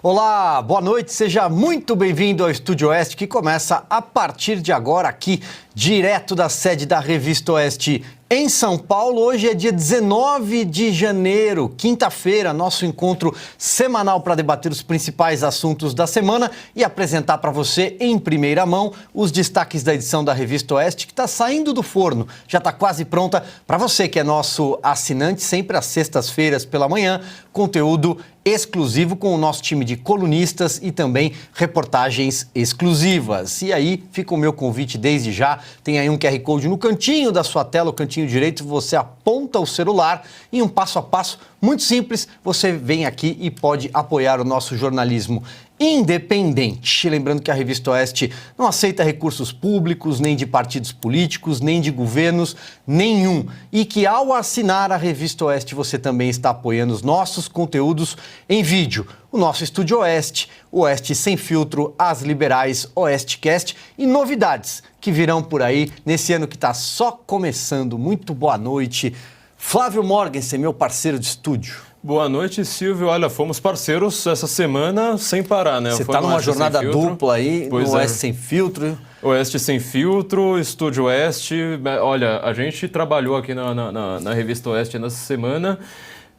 Olá, boa noite, seja muito bem-vindo ao Estúdio Oeste, que começa a partir de agora aqui, direto da sede da Revista Oeste em São Paulo. Hoje é dia 19 de janeiro, quinta-feira, nosso encontro semanal para debater os principais assuntos da semana e apresentar para você em primeira mão os destaques da edição da Revista Oeste, que está saindo do forno, já está quase pronta para você que é nosso assinante, sempre às sextas-feiras pela manhã, conteúdo exclusivo com o nosso time de colunistas e também reportagens exclusivas. E aí fica o meu convite desde já, tem aí um QR Code no cantinho da sua tela, o cantinho direito, você aponta o celular e um passo a passo muito simples, você vem aqui e pode apoiar o nosso jornalismo independente. Lembrando que a Revista Oeste não aceita recursos públicos, nem de partidos políticos, nem de governos nenhum. E que ao assinar a Revista Oeste, você também está apoiando os nossos conteúdos em vídeo. O nosso Estúdio Oeste, o Oeste Sem Filtro, as liberais Oestecast e novidades que virão por aí nesse ano que está só começando. Muito boa noite. Flávio Morgenstern, meu parceiro de estúdio. Boa noite, Silvio. Olha, fomos parceiros essa semana sem parar, né? Você está numa jornada dupla aí, no Oeste Sem Filtro. Oeste Sem Filtro, Estúdio Oeste. Olha, a gente trabalhou aqui na Revista Oeste nessa semana.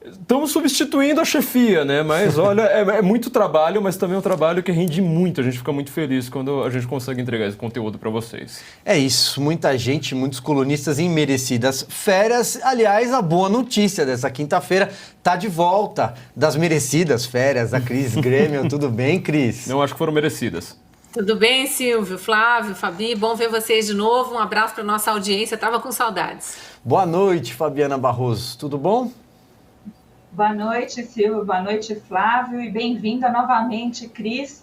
Estamos substituindo a chefia, né? Mas olha, é muito trabalho, mas também é um trabalho que rende muito. A gente fica muito feliz quando a gente consegue entregar esse conteúdo para vocês. É isso, muita gente, muitos colunistas em merecidas férias. Aliás, a boa notícia dessa quinta-feira está de volta das merecidas férias. A Cris Grêmio, tudo bem, Cris? Não acho que foram merecidas. Tudo bem, Silvio, Flávio, Fabi, bom ver vocês de novo. Um abraço para nossa audiência, estava com saudades. Boa noite, Fabiana Barroso, tudo bom? Boa noite, Silvio. Boa noite, Flávio. E bem-vinda novamente, Cris.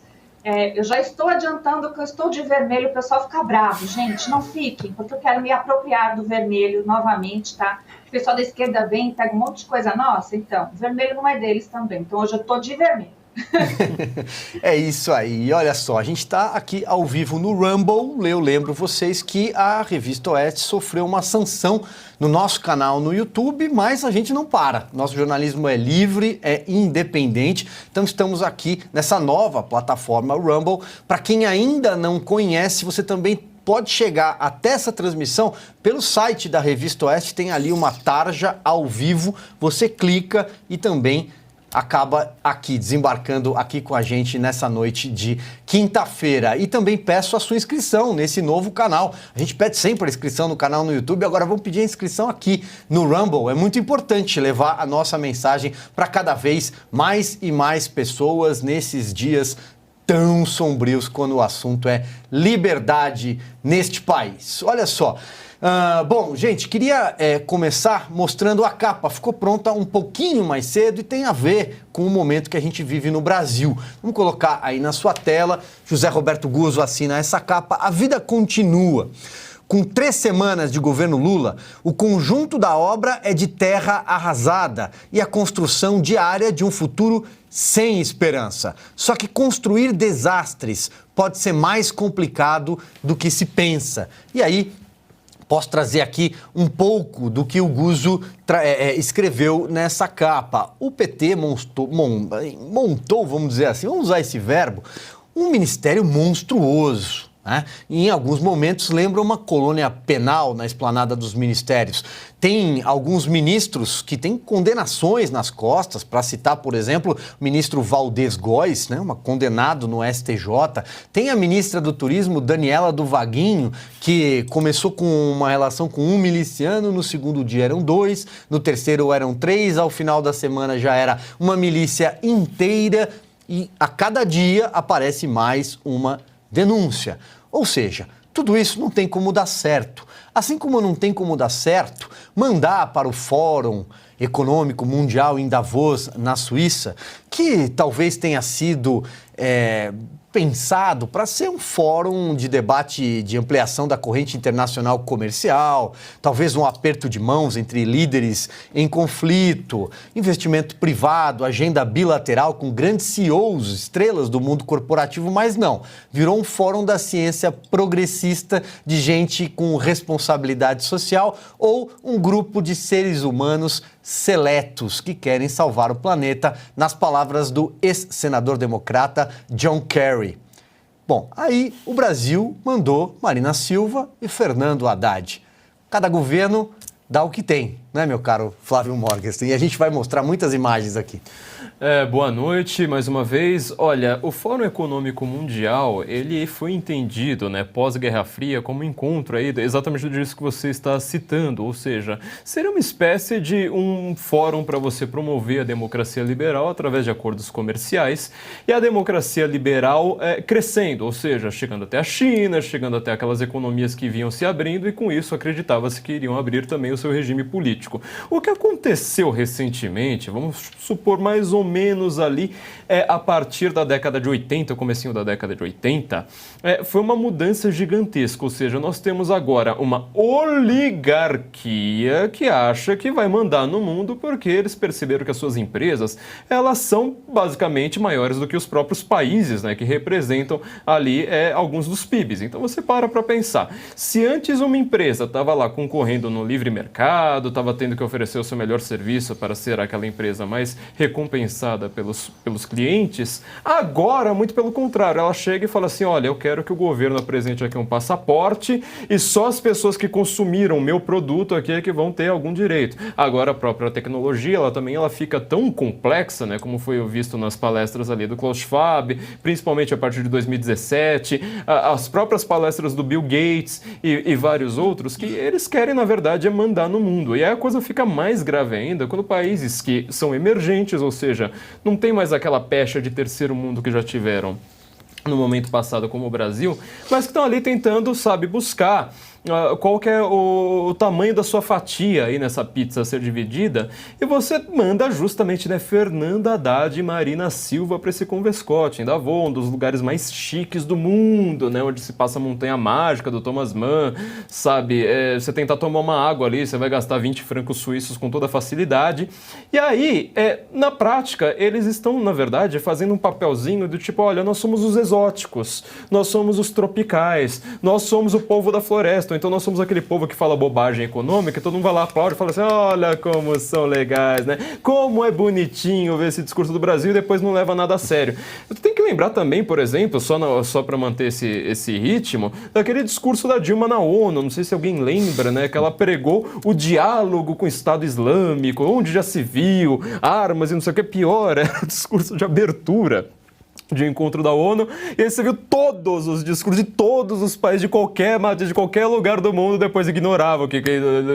Eu já estou adiantando que eu estou de vermelho, o pessoal fica bravo. Gente, não fiquem, porque eu quero me apropriar do vermelho novamente, tá? O pessoal da esquerda vem, pega um monte de coisa nossa. Então, o vermelho não é deles também. Então, hoje eu estou de vermelho. É isso aí. E olha só, a gente está aqui ao vivo no Rumble. Eu lembro vocês que a Revista Oeste sofreu uma sanção no nosso canal no YouTube, mas a gente não para. Nosso jornalismo é livre, é independente. Então estamos aqui nessa nova plataforma Rumble. Para quem ainda não conhece, você também pode chegar até essa transmissão pelo site da Revista Oeste. Tem ali uma tarja ao vivo. Você clica e também acaba aqui, desembarcando aqui com a gente nessa noite de quinta-feira. E também peço a sua inscrição nesse novo canal. A gente pede sempre a inscrição no canal no YouTube, agora vamos pedir a inscrição aqui no Rumble. É muito importante levar a nossa mensagem para cada vez mais e mais pessoas nesses dias tão sombrios quando o assunto é liberdade neste país. Olha só. Bom, gente, queria começar mostrando a capa. Ficou pronta um pouquinho mais cedo e tem a ver com o momento que a gente vive no Brasil. Vamos colocar aí na sua tela. José Roberto Guzzo assina essa capa. A vida continua. Com 3 semanas de governo Lula, o conjunto da obra é de terra arrasada e a construção diária de um futuro sem esperança. Só que construir desastres pode ser mais complicado do que se pensa. E aí, posso trazer aqui um pouco do que o Guzzo escreveu nessa capa. O PT montou, vamos dizer assim, vamos usar esse verbo, um ministério monstruoso. Em alguns momentos lembra uma colônia penal na esplanada dos ministérios. Tem alguns ministros que têm condenações nas costas, para citar, por exemplo, o ministro Valdez Góes, condenado no STJ. Tem a ministra do Turismo, Daniela do Vaguinho, que começou com uma relação com um miliciano, no segundo dia eram 2, no terceiro eram 3, ao final da semana já era uma milícia inteira e a cada dia aparece mais uma denúncia. Ou seja, tudo isso não tem como dar certo. Assim como não tem como dar certo mandar para o Fórum Econômico Mundial em Davos, na Suíça, que talvez tenha sido pensado para ser um fórum de debate de ampliação da corrente internacional comercial, talvez um aperto de mãos entre líderes em conflito, investimento privado, agenda bilateral com grandes CEOs, estrelas do mundo corporativo, mas não. Virou um fórum da ciência progressista de gente com responsabilidade social ou um grupo de seres humanos seletos que querem salvar o planeta, nas palavras do ex-senador democrata John Kerry. Bom, aí o Brasil mandou Marina Silva e Fernando Haddad. Cada governo dá o que tem, né, meu caro Flávio Morgenstern? E a gente vai mostrar muitas imagens aqui. Boa noite, mais uma vez. Olha, o Fórum Econômico Mundial, ele foi entendido, né, pós-Guerra Fria, como encontro aí, exatamente disso que você está citando, ou seja, seria uma espécie de um fórum para você promover a democracia liberal através de acordos comerciais e a democracia liberal crescendo, ou seja, chegando até a China, chegando até aquelas economias que vinham se abrindo e com isso acreditava-se que iriam abrir também o seu regime político. O que aconteceu recentemente, vamos supor mais ou menos ali, a partir da década de 80, comecinho da década de 80, foi uma mudança gigantesca, ou seja, nós temos agora uma oligarquia que acha que vai mandar no mundo porque eles perceberam que as suas empresas, elas são basicamente maiores do que os próprios países, né, que representam ali alguns dos PIBs. Então você para pensar, se antes uma empresa estava lá concorrendo no livre mercado, estava tendo que oferecer o seu melhor serviço para ser aquela empresa mais recompensada pelos clientes, agora, muito pelo contrário, ela chega e fala assim, olha, eu quero que o governo apresente aqui um passaporte e só as pessoas que consumiram o meu produto aqui é que vão ter algum direito. Agora, a própria tecnologia, ela fica tão complexa, né, como foi visto nas palestras ali do Klaus Schwab, principalmente a partir de 2017, as próprias palestras do Bill Gates e vários outros, que eles querem, na verdade, mandar no mundo. E aí a coisa fica mais grave ainda quando países que são emergentes, ou seja, não tem mais aquela pecha de terceiro mundo que já tiveram no momento passado como o Brasil, mas que estão ali tentando, buscar qual que é o tamanho da sua fatia aí nessa pizza a ser dividida, e você manda justamente, né, Fernando Haddad e Marina Silva para esse Convescote, em Davos, um dos lugares mais chiques do mundo, né, onde se passa a montanha mágica do Thomas Mann, você tentar tomar uma água ali, você vai gastar 20 francos suíços com toda facilidade, e aí, na prática, eles estão, na verdade, fazendo um papelzinho do tipo, olha, nós somos os exóticos, nós somos os tropicais, nós somos o povo da floresta, então nós somos aquele povo que fala bobagem econômica, todo mundo vai lá, aplaude e fala assim, olha como são legais, né? Como é bonitinho ver esse discurso do Brasil e depois não leva nada a sério. Eu tenho que lembrar também, por exemplo, só para manter esse ritmo, daquele discurso da Dilma na ONU, não sei se alguém lembra, né? Que ela pregou o diálogo com o Estado Islâmico, onde já se viu, armas e não sei o que, pior, era o discurso de abertura de encontro da ONU, e aí você viu todos os discursos de todos os países de qualquer lugar do mundo, depois ignoravam que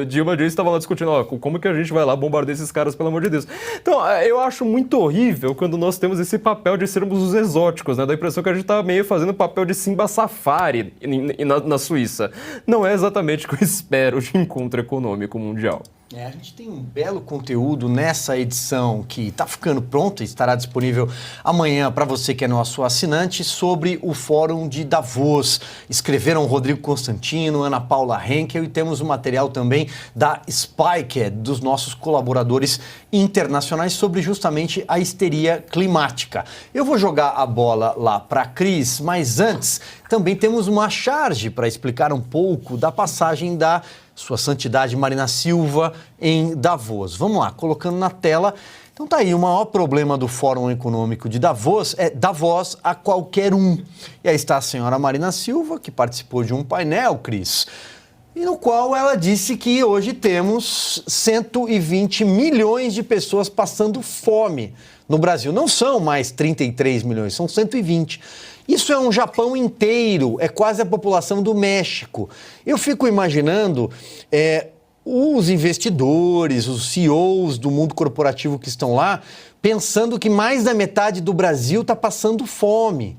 Dilma Dias estava lá discutindo, como que a gente vai lá bombardear esses caras, pelo amor de Deus. Então, eu acho muito horrível quando nós temos esse papel de sermos os exóticos, né? Dá a impressão que a gente tá meio fazendo o papel de Simba Safari na Suíça. Não é exatamente o que eu espero de encontro econômico mundial. A gente tem um belo conteúdo nessa edição que está ficando pronta e estará disponível amanhã para você que é nosso assinante sobre o Fórum de Davos. Escreveram Rodrigo Constantino, Ana Paula Henkel e temos o material também da Spiked, dos nossos colaboradores internacionais sobre justamente a histeria climática. Eu vou jogar a bola lá para a Cris, mas antes também temos uma charge para explicar um pouco da passagem da Sua Santidade Marina Silva em Davos. Vamos lá, colocando na tela. Então tá aí, o maior problema do Fórum Econômico de Davos é dar voz a qualquer um. E aí está a senhora Marina Silva, que participou de um painel, Cris, e no qual ela disse que hoje temos 120 milhões de pessoas passando fome no Brasil. Não são mais 33 milhões, são 120. Isso é um Japão inteiro, é quase a população do México. Eu fico imaginando os investidores, os CEOs do mundo corporativo que estão lá, pensando que mais da metade do Brasil está passando fome.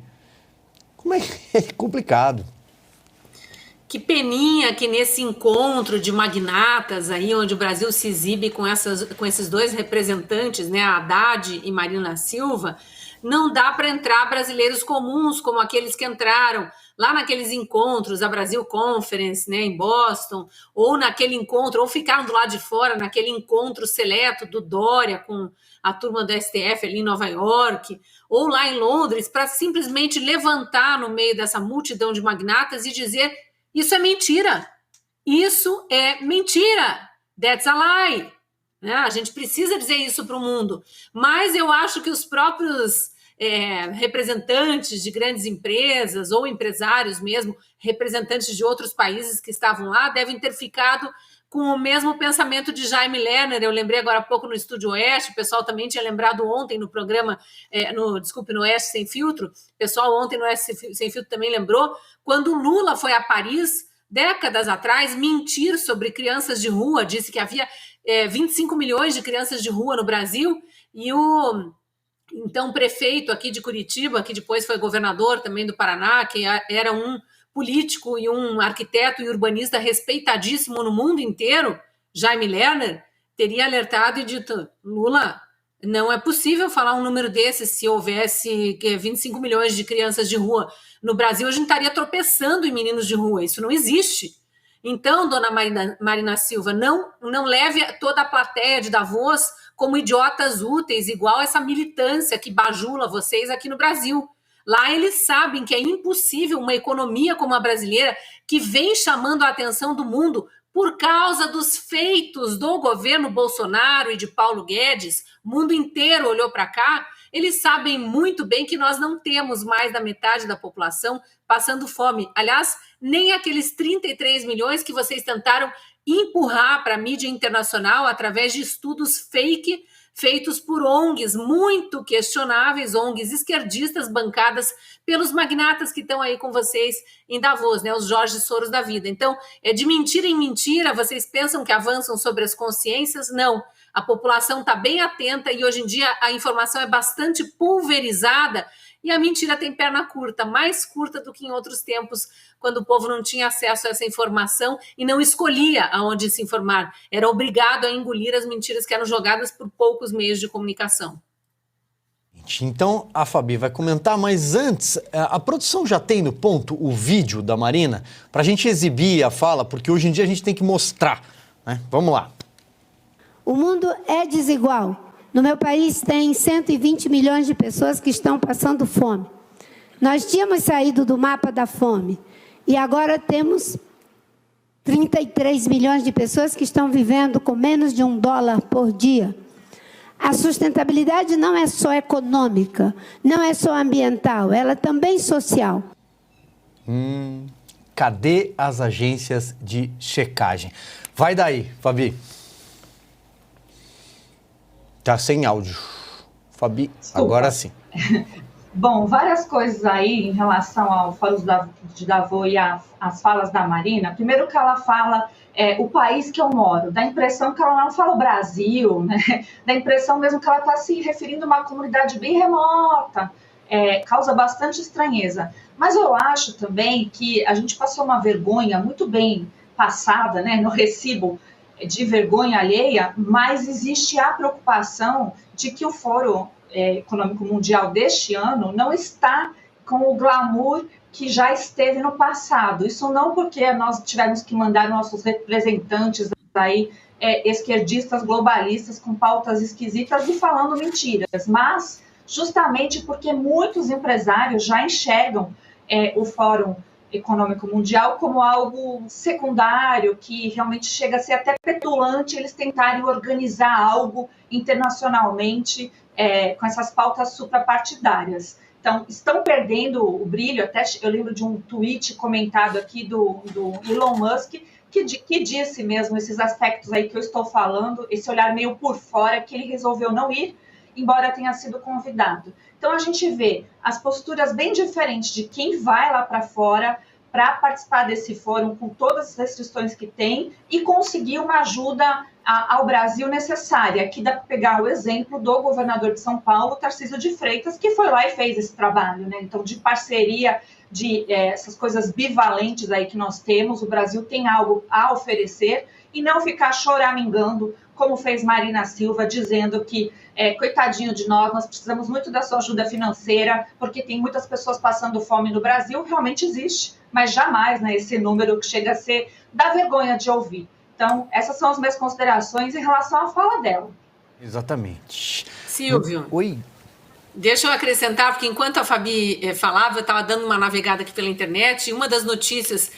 Como é que é complicado? Que peninha que nesse encontro de magnatas aí, onde o Brasil se exibe com esses dois representantes, né, Haddad e Marina Silva, não dá para entrar brasileiros comuns como aqueles que entraram lá naqueles encontros, a Brasil Conference, né, em Boston, ou naquele encontro, ou ficaram do lado de fora, naquele encontro seleto do Dória com a turma do STF ali em Nova York, ou lá em Londres, para simplesmente levantar no meio dessa multidão de magnatas e dizer: isso é mentira, isso é mentira, that's a lie. né? A gente precisa dizer isso para o mundo, mas eu acho que os próprios representantes de grandes empresas ou empresários mesmo, representantes de outros países que estavam lá, devem ter ficado com o mesmo pensamento de Jaime Lerner. Eu lembrei agora há pouco no Estúdio Oeste, o pessoal também tinha lembrado ontem no programa, no Oeste Sem Filtro, o pessoal ontem no Oeste Sem Filtro também lembrou, quando Lula foi a Paris, décadas atrás, mentir sobre crianças de rua, disse que havia 25 milhões de crianças de rua no Brasil, e o então prefeito aqui de Curitiba, que depois foi governador também do Paraná, que era um político e um arquiteto e urbanista respeitadíssimo no mundo inteiro, Jaime Lerner, teria alertado e dito: Lula, não é possível falar um número desse se houvesse 25 milhões de crianças de rua no Brasil, a gente estaria tropeçando em meninos de rua, isso não existe. Então, dona Marina Silva, não leve toda a plateia de Davos como idiotas úteis, igual essa militância que bajula vocês aqui no Brasil. Lá eles sabem que é impossível uma economia como a brasileira, que vem chamando a atenção do mundo por causa dos feitos do governo Bolsonaro e de Paulo Guedes, o mundo inteiro olhou para cá. Eles sabem muito bem que nós não temos mais da metade da população passando fome. Aliás, nem aqueles 33 milhões que vocês tentaram empurrar para a mídia internacional através de estudos fake feitos por ONGs muito questionáveis, ONGs esquerdistas bancadas pelos magnatas que estão aí com vocês em Davos, né, os Jorge Soros da vida. Então, de mentira em mentira, vocês pensam que avançam sobre as consciências? Não. A população está bem atenta e hoje em dia a informação é bastante pulverizada e a mentira tem perna curta, mais curta do que em outros tempos, quando o povo não tinha acesso a essa informação e não escolhia aonde se informar. Era obrigado a engolir as mentiras que eram jogadas por poucos meios de comunicação. Então, a Fabi vai comentar, mas antes, a produção já tem no ponto o vídeo da Marina para a gente exibir a fala, porque hoje em dia a gente tem que mostrar, né? Vamos lá. O mundo é desigual. No meu país tem 120 milhões de pessoas que estão passando fome. Nós tínhamos saído do mapa da fome e agora temos 33 milhões de pessoas que estão vivendo com menos de $1 por dia. A sustentabilidade não é só econômica, não é só ambiental, ela é também social. Cadê as agências de checagem? Vai daí, Fabi. Tá sem áudio. Fabi, desculpa. Agora sim. Bom, várias coisas aí em relação ao Fórum de Davos e as falas da Marina. Primeiro que ela fala o país que eu moro, dá a impressão que ela não fala o Brasil, né? Dá a impressão mesmo que ela está se referindo a uma comunidade bem remota, causa bastante estranheza. Mas eu acho também que a gente passou uma vergonha muito bem passada, né, no recibo de vergonha alheia, mas existe a preocupação de que o Fórum Econômico Mundial deste ano não está com o glamour que já esteve no passado. Isso não porque nós tivemos que mandar nossos representantes aí, esquerdistas globalistas com pautas esquisitas e falando mentiras, mas justamente porque muitos empresários já enxergam o Fórum Econômico Mundial como algo secundário, que realmente chega a ser até petulante eles tentarem organizar algo internacionalmente com essas pautas suprapartidárias. Então, estão perdendo o brilho. Até eu lembro de um tweet comentado aqui do Elon Musk, que disse mesmo esses aspectos aí que eu estou falando, esse olhar meio por fora, que ele resolveu não ir, embora tenha sido convidado. Então, a gente vê as posturas bem diferentes de quem vai lá para fora para participar desse fórum com todas as restrições que tem e conseguir uma ajuda ao Brasil necessária. Aqui dá para pegar o exemplo do governador de São Paulo, Tarcísio de Freitas, que foi lá e fez esse trabalho, né? Então, de parceria, de essas coisas bivalentes aí que nós temos, o Brasil tem algo a oferecer e não ficar choramingando, como fez Marina Silva, dizendo que, coitadinho de nós precisamos muito da sua ajuda financeira, porque tem muitas pessoas passando fome no Brasil. Realmente existe, mas jamais, né, esse número que chega a ser, dá vergonha de ouvir. Então, essas são as minhas considerações em relação à fala dela. Exatamente. Silvio. Oi. Deixa eu acrescentar, porque enquanto a Fabi falava, eu estava dando uma navegada aqui pela internet, e uma das notícias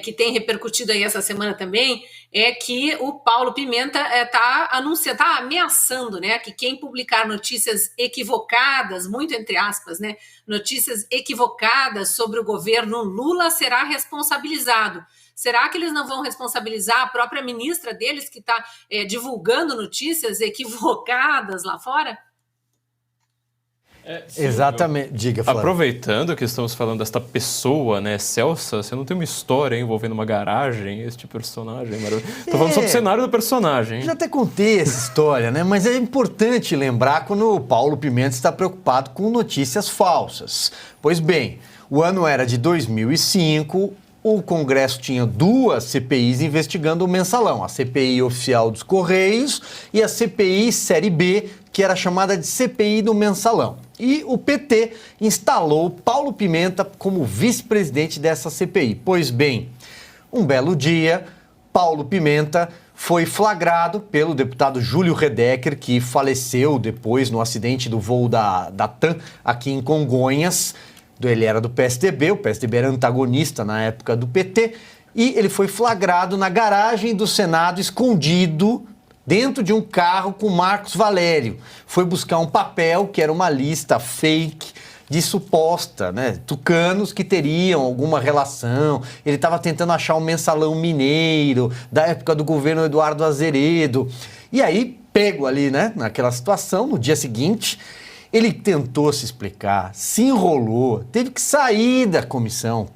que tem repercutido aí essa semana também, é que o Paulo Pimenta está ameaçando, né, que quem publicar notícias equivocadas, muito entre aspas, né, notícias equivocadas sobre o governo Lula será responsabilizado. Será que eles não vão responsabilizar a própria ministra deles que está divulgando notícias equivocadas lá fora? Exatamente. Diga, Flávio. Aproveitando que estamos falando desta pessoa, né, Celsa, você não tem uma história envolvendo uma garagem, este personagem maravilhoso? Tô falando sobre o cenário do personagem. Já até contei essa história, né? Mas é importante lembrar quando o Paulo Pimenta está preocupado com notícias falsas. Pois bem, o ano era de 2005, o Congresso tinha 2 CPIs investigando o mensalão, a CPI oficial dos Correios e a CPI Série B, que era chamada de CPI do mensalão. E o PT instalou Paulo Pimenta como vice-presidente dessa CPI. Pois bem, um belo dia, Paulo Pimenta foi flagrado pelo deputado Júlio Redecker, que faleceu depois no acidente do voo da TAM aqui em Congonhas. Ele era do PSDB, o PSDB era antagonista na época do PT, e ele foi flagrado na garagem do Senado, escondido dentro de um carro com Marcos Valério. Foi buscar um papel que era uma lista fake de suposta, né, tucanos que teriam alguma relação. Ele estava tentando achar um mensalão mineiro da época do governo Eduardo Azeredo. E aí, pego ali, né, naquela situação, no dia seguinte, ele tentou se explicar, se enrolou, teve que sair da comissão,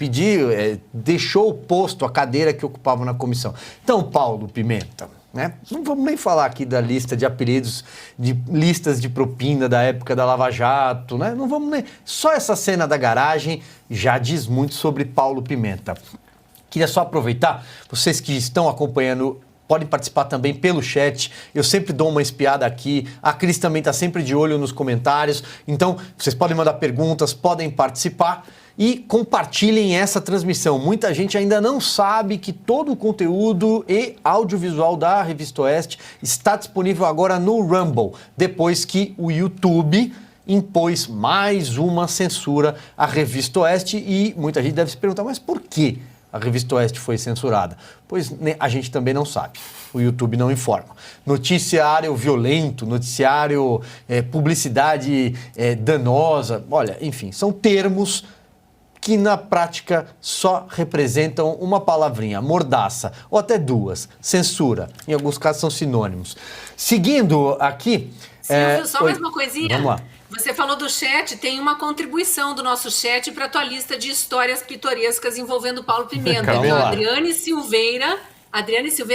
deixou o posto, a cadeira que ocupava na comissão. Então, Paulo Pimenta, né? Não vamos nem falar aqui da lista de apelidos, de listas de propina da época da Lava Jato, né? Não vamos nem... Só essa cena da garagem já diz muito sobre Paulo Pimenta. Queria só aproveitar, vocês que estão acompanhando, podem participar também pelo chat. Eu sempre dou uma espiada aqui. A Cris também está sempre de olho nos comentários. Então, vocês podem mandar perguntas, podem participar e compartilhem essa transmissão. Muita gente ainda não sabe que todo o conteúdo e audiovisual da Revista Oeste está disponível agora no Rumble, depois que o YouTube impôs mais uma censura à Revista Oeste. E muita gente deve se perguntar, mas por quê a Revista Oeste foi censurada? Pois a gente também não sabe. O YouTube não informa. Noticiário violento, noticiário publicidade danosa, olha, enfim, são termos que na prática só representam uma palavrinha, mordaça, ou até 2, censura. Em alguns casos são sinônimos. Seguindo aqui... Silvio, só mais uma coisinha. Vamos lá. Você falou do chat, tem uma contribuição do nosso chat para a tua lista de histórias pitorescas envolvendo Paulo Pimenta. Viu? Adriane Silveira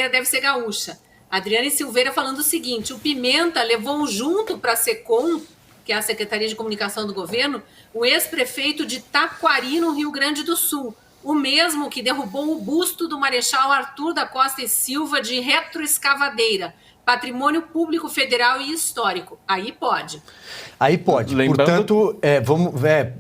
deve ser gaúcha. Adriane Silveira falando o seguinte: o Pimenta levou junto para a SECOM, que é a Secretaria de Comunicação do Governo, o ex-prefeito de Taquari, no Rio Grande do Sul. O mesmo que derrubou o busto do Marechal Arthur da Costa e Silva de retroescavadeira. Patrimônio público federal e histórico. Aí pode. Aí pode. Portanto, vamos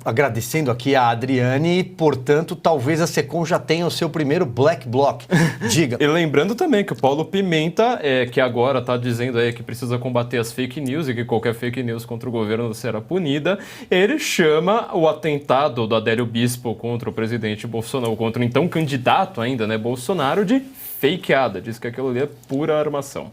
agradecendo aqui a Adriane. Portanto, talvez a SECOM já tenha o seu primeiro Black Bloc. Diga. E lembrando também que o Paulo Pimenta, que agora está dizendo aí que precisa combater as fake news e que qualquer fake news contra o governo será punida, ele chama o atentado do Adélio Bispo contra o presidente Bolsonaro, contra o então candidato ainda, né, Bolsonaro, de fakeada. Diz que aquilo ali é pura armação.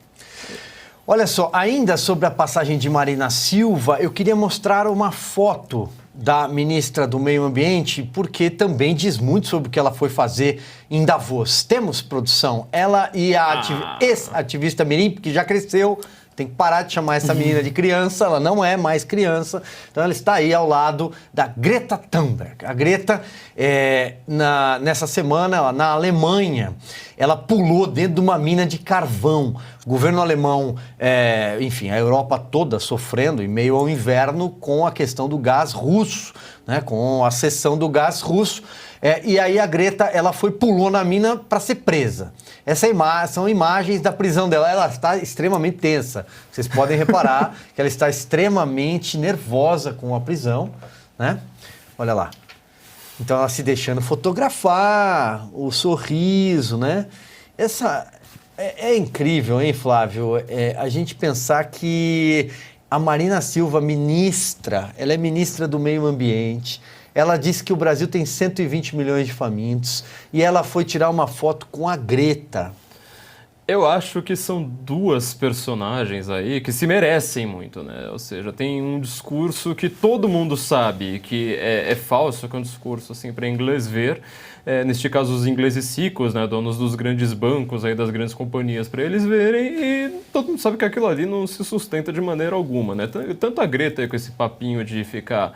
Olha só, ainda sobre a passagem de Marina Silva, eu queria mostrar uma foto da ministra do Meio Ambiente, porque também diz muito sobre o que ela foi fazer em Davos. Temos, produção? Ela e a ex-ativista Mirim, que já cresceu, tem que parar de chamar essa menina de criança, ela não é mais criança, então ela está aí ao lado da Greta Thunberg. A Greta, nessa semana, na Alemanha, ela pulou dentro de uma mina de carvão. O governo alemão, enfim, a Europa toda sofrendo em meio ao inverno com a questão do gás russo, né, com a cessão do gás russo. E aí a Greta, ela pulou na mina para ser presa. São imagens da prisão dela. Ela está extremamente tensa. Vocês podem reparar que ela está extremamente nervosa com a prisão, né? Olha lá. Então ela se deixando fotografar, o sorriso, né? É incrível, hein, Flávio? A gente pensar que a Marina Silva, ela é ministra do Meio Ambiente, Ela disse que o Brasil tem 120 milhões de famintos e ela foi tirar uma foto com a Greta. Eu acho que são duas personagens aí que se merecem muito, né? Ou seja, tem um discurso que todo mundo sabe que é falso, que é um discurso assim para inglês ver. Neste caso, os ingleses ricos, né, donos dos grandes bancos, aí, das grandes companhias, para eles verem, e todo mundo sabe que aquilo ali não se sustenta de maneira alguma, né? Tanto a Greta aí, com esse papinho de ficar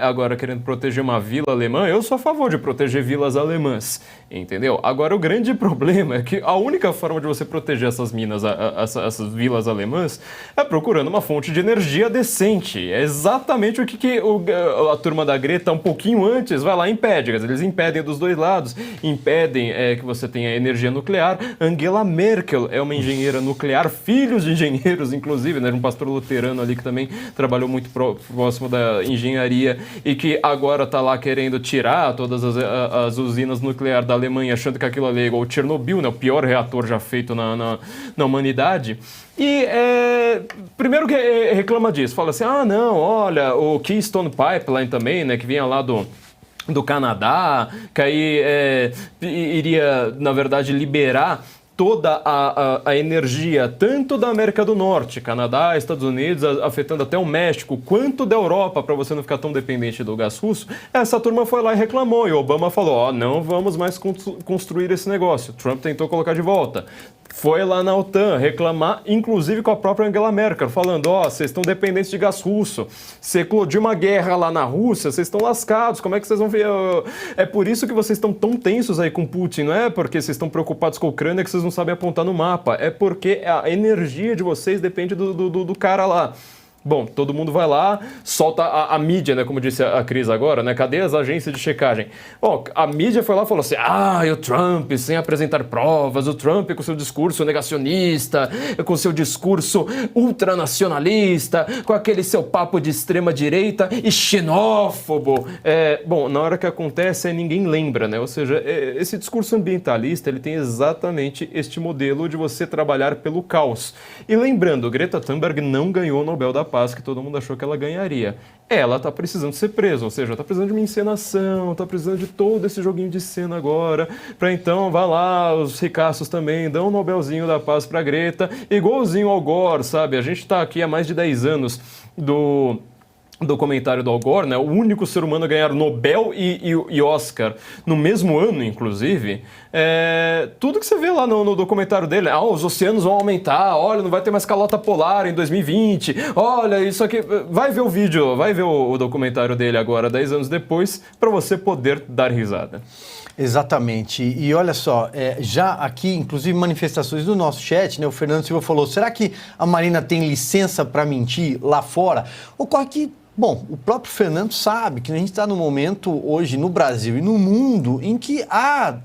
agora querendo proteger uma vila alemã, eu sou a favor de proteger vilas alemãs, entendeu? Agora, o grande problema é que a única forma de você proteger essas minas, essas vilas alemãs, é procurando uma fonte de energia decente. É exatamente o que a turma da Greta, um pouquinho antes, vai lá e impede. Eles impedem dos dois lados, impedem que você tenha energia nuclear. Angela Merkel é uma engenheira nuclear, filhos de engenheiros, inclusive, né, um pastor luterano ali que também trabalhou muito próximo da engenharia e que agora está lá querendo tirar todas as usinas nucleares da Alemanha, achando que aquilo ali é igual o Chernobyl, né, o pior reator já feito na humanidade. E primeiro que reclama disso, fala assim, não, olha, o Keystone Pipeline também, né, que vinha lá do Canadá, que aí iria, na verdade, liberar toda a energia, tanto da América do Norte, Canadá, Estados Unidos, afetando até o México, quanto da Europa, para você não ficar tão dependente do gás russo. Essa turma foi lá e reclamou, e o Obama falou, não vamos mais construir esse negócio. Trump tentou colocar de volta. Foi lá na OTAN reclamar, inclusive com a própria Angela Merkel, falando, vocês estão dependentes de gás russo, se eclodiu uma guerra lá na Rússia, vocês estão lascados, como é que vocês vão ver? É por isso que vocês estão tão tensos aí com Putin, não é porque vocês estão preocupados com a Ucrânia que vocês não sabem apontar no mapa, é porque a energia de vocês depende do cara lá. Bom, todo mundo vai lá, solta a mídia, né, como disse a Cris agora, né, cadê as agências de checagem? Bom, a mídia foi lá e falou assim, e o Trump sem apresentar provas, o Trump com seu discurso negacionista, com seu discurso ultranacionalista, com aquele seu papo de extrema direita e xenófobo. Bom, na hora que acontece, ninguém lembra, né, ou seja, esse discurso ambientalista, ele tem exatamente este modelo de você trabalhar pelo caos. E lembrando, Greta Thunberg não ganhou o Nobel da Paz que todo mundo achou que ela ganharia. Ela está precisando ser presa, ou seja, está precisando de uma encenação, está precisando de todo esse joguinho de cena agora, para então, vá lá, os ricaços também dão um Nobelzinho da Paz para Greta, igualzinho ao Gore, sabe? A gente está aqui há mais de 10 anos do documentário do Al Gore, né? O único ser humano a ganhar Nobel e Oscar no mesmo ano, inclusive. Tudo que você vê lá no documentário dele, os oceanos vão aumentar, olha, não vai ter mais calota polar em 2020, olha, isso aqui... Vai ver o vídeo, vai ver o documentário dele agora, 10 anos depois, para você poder dar risada. Exatamente. E olha só, já aqui, inclusive manifestações do nosso chat, né? O Fernando Silva falou, será que a Marina tem licença para mentir lá fora? Ocorre que, bom, o próprio Fernando sabe que a gente está num momento hoje no Brasil e no mundo em que há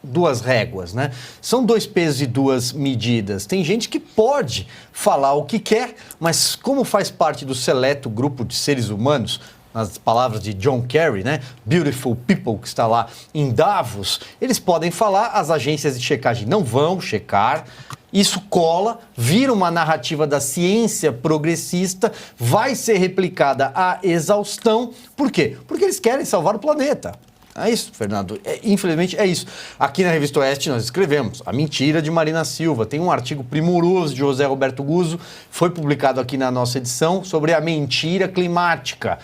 duas réguas, né? São dois pesos e duas medidas. Tem gente que pode falar o que quer, mas como faz parte do seleto grupo de seres humanos, nas palavras de John Kerry, né? Beautiful people, que está lá em Davos, eles podem falar, as agências de checagem não vão checar, isso cola, vira uma narrativa da ciência progressista, vai ser replicada à exaustão. Por quê? Porque eles querem salvar o planeta. É isso, Fernando. Infelizmente é isso. Aqui na Revista Oeste nós escrevemos A Mentira de Marina Silva. Tem um artigo primoroso de José Roberto Guzzo, foi publicado aqui na nossa edição, sobre a mentira climática.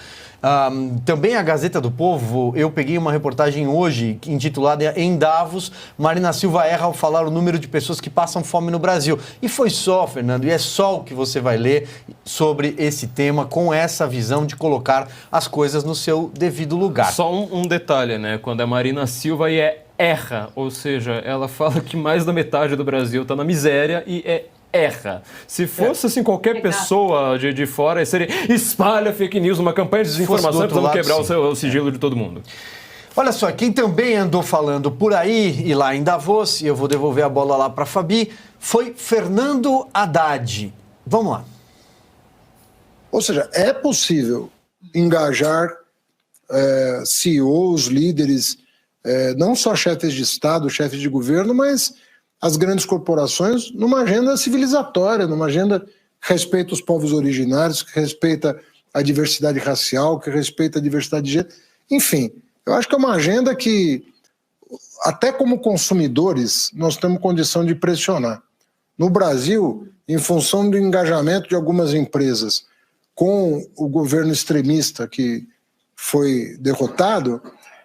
Também a Gazeta do Povo, eu peguei uma reportagem hoje intitulada Em Davos, Marina Silva erra ao falar o número de pessoas que passam fome no Brasil. E foi só, Fernando, e é só o que você vai ler sobre esse tema, com essa visão de colocar as coisas no seu devido lugar. Só um detalhe, né? Quando a Marina Silva erra, ou seja, ela fala que mais da metade do Brasil está na miséria e erra. Se fosse assim, qualquer pessoa de fora, seria espalha fake news, uma campanha de desinformação, precisando quebrar o sigilo de todo mundo. Olha só, quem também andou falando por aí e lá em Davos, e eu vou devolver a bola lá para a Fabi, foi Fernando Haddad. Vamos lá. Ou seja, é possível engajar CEOs, líderes, não só chefes de Estado, chefes de governo, mas as grandes corporações numa agenda civilizatória, numa agenda que respeita os povos originários, que respeita a diversidade racial, que respeita a diversidade de gênero. Enfim, eu acho que é uma agenda que, até como consumidores, nós temos condição de pressionar. No Brasil, em função do engajamento de algumas empresas com o governo extremista que foi derrotado,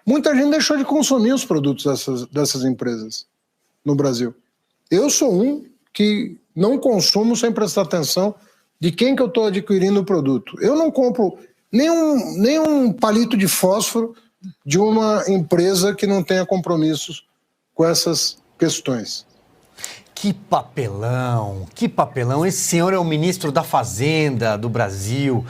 muita gente deixou de consumir os produtos dessas empresas no Brasil. Eu sou um que não consumo sem prestar atenção de quem que eu estou adquirindo o produto. Eu não compro nem um palito de fósforo de uma empresa que não tenha compromissos com essas questões. Que papelão, que papelão. Esse senhor é o ministro da Fazenda do Brasil.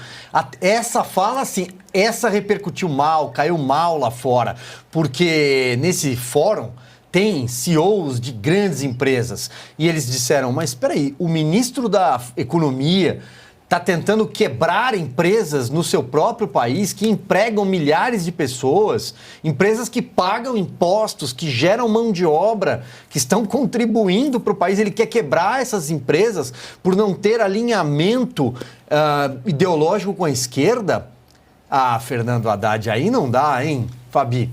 Essa fala, assim, essa repercutiu mal, caiu mal lá fora, porque nesse fórum tem CEOs de grandes empresas e eles disseram, mas espera aí, o ministro da Economia está tentando quebrar empresas no seu próprio país que empregam milhares de pessoas, empresas que pagam impostos, que geram mão de obra, que estão contribuindo para o país. Ele quer quebrar essas empresas por não ter alinhamento ideológico com a esquerda? Ah, Fernando Haddad, aí não dá, hein, Fabi?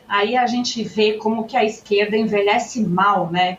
Aí a gente vê como que a esquerda envelhece mal, né?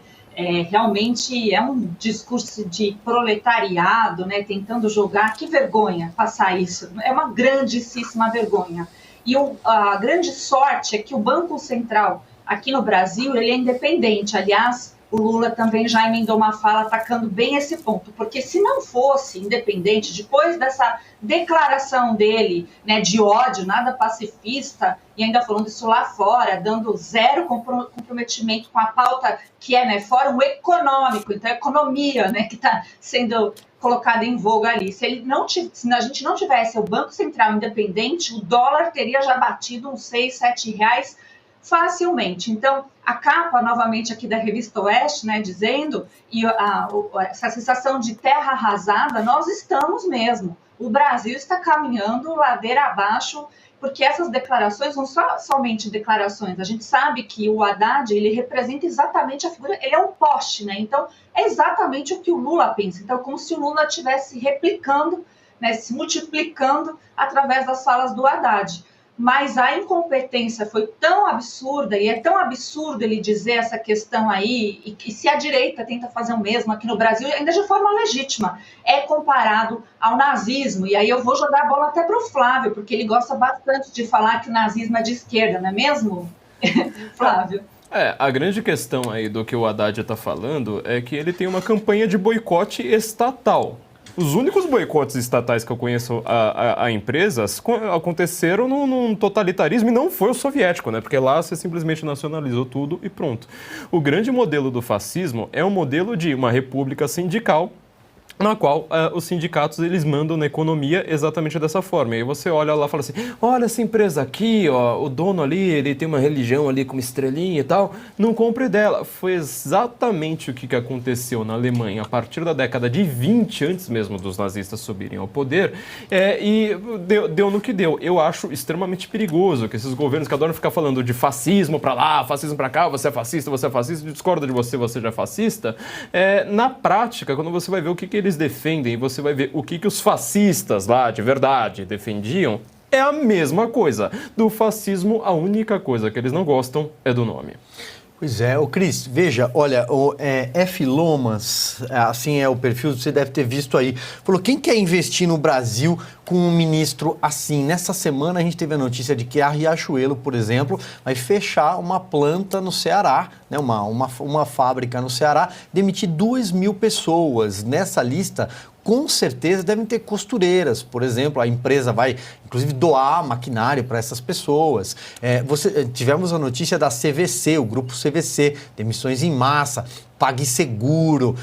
Realmente é um discurso de proletariado, né, tentando jogar. Que vergonha passar isso, é uma grandíssima vergonha. E a grande sorte é que o Banco Central aqui no Brasil, ele é independente. Aliás, o Lula também já emendou uma fala atacando bem esse ponto, porque se não fosse independente, depois dessa declaração dele, né, de ódio, nada pacifista, e ainda falando isso lá fora, dando zero comprometimento com a pauta que é, né, Fórum Econômico, então a economia, né, que está sendo colocada em voga ali. Se a gente não tivesse o Banco Central independente, o dólar teria já batido uns 6, 7 reais facilmente. Então, a capa, novamente, aqui da Revista Oeste, né, dizendo, e essa sensação de terra arrasada, nós estamos mesmo. O Brasil está caminhando ladeira abaixo, porque essas declarações não são somente declarações. A gente sabe que o Haddad, ele representa exatamente a figura, ele é um poste, né? Então, é exatamente o que o Lula pensa. Então, como se o Lula estivesse replicando, né, se multiplicando através das falas do Haddad. Mas a incompetência foi tão absurda, e é tão absurdo ele dizer essa questão aí, e se a direita tenta fazer o mesmo aqui no Brasil, ainda de forma legítima, é comparado ao nazismo. E aí eu vou jogar a bola até para o Flávio, porque ele gosta bastante de falar que o nazismo é de esquerda, não é mesmo, Flávio? A grande questão aí do que o Haddad está falando é que ele tem uma campanha de boicote estatal. Os únicos boicotes estatais que eu conheço a empresas aconteceram num totalitarismo, e não foi o soviético, né? Porque lá você simplesmente nacionalizou tudo e pronto. O grande modelo do fascismo é um modelo de uma república sindical, na qual os sindicatos, eles mandam na economia exatamente dessa forma. E aí você olha lá e fala assim, olha essa empresa aqui, ó, o dono ali, ele tem uma religião ali com uma estrelinha e tal, não compre dela. Foi exatamente o que aconteceu na Alemanha a partir da década de 20, antes mesmo dos nazistas subirem ao poder, e deu no que deu. Eu acho extremamente perigoso que esses governos que adoram ficar falando de fascismo pra lá, fascismo pra cá, você é fascista, discorda de você, você já é fascista. Na prática, quando você vai ver o que eles defendem, e você vai ver o que os fascistas lá, de verdade, defendiam, é a mesma coisa. Do fascismo, a única coisa que eles não gostam é do nome. Pois é, Cris, veja, olha, o F. Lomas, assim é o perfil, você deve ter visto aí, falou, quem quer investir no Brasil com um ministro assim? Nessa semana a gente teve a notícia de que a Riachuelo, por exemplo, vai fechar uma planta no Ceará, né, uma fábrica no Ceará, demitir 2.000 pessoas. Nessa lista, com certeza devem ter costureiras, por exemplo, a empresa vai, inclusive, doar maquinário para essas pessoas. Tivemos a notícia da CVC, o grupo CVC, demissões em massa, PagSeguro,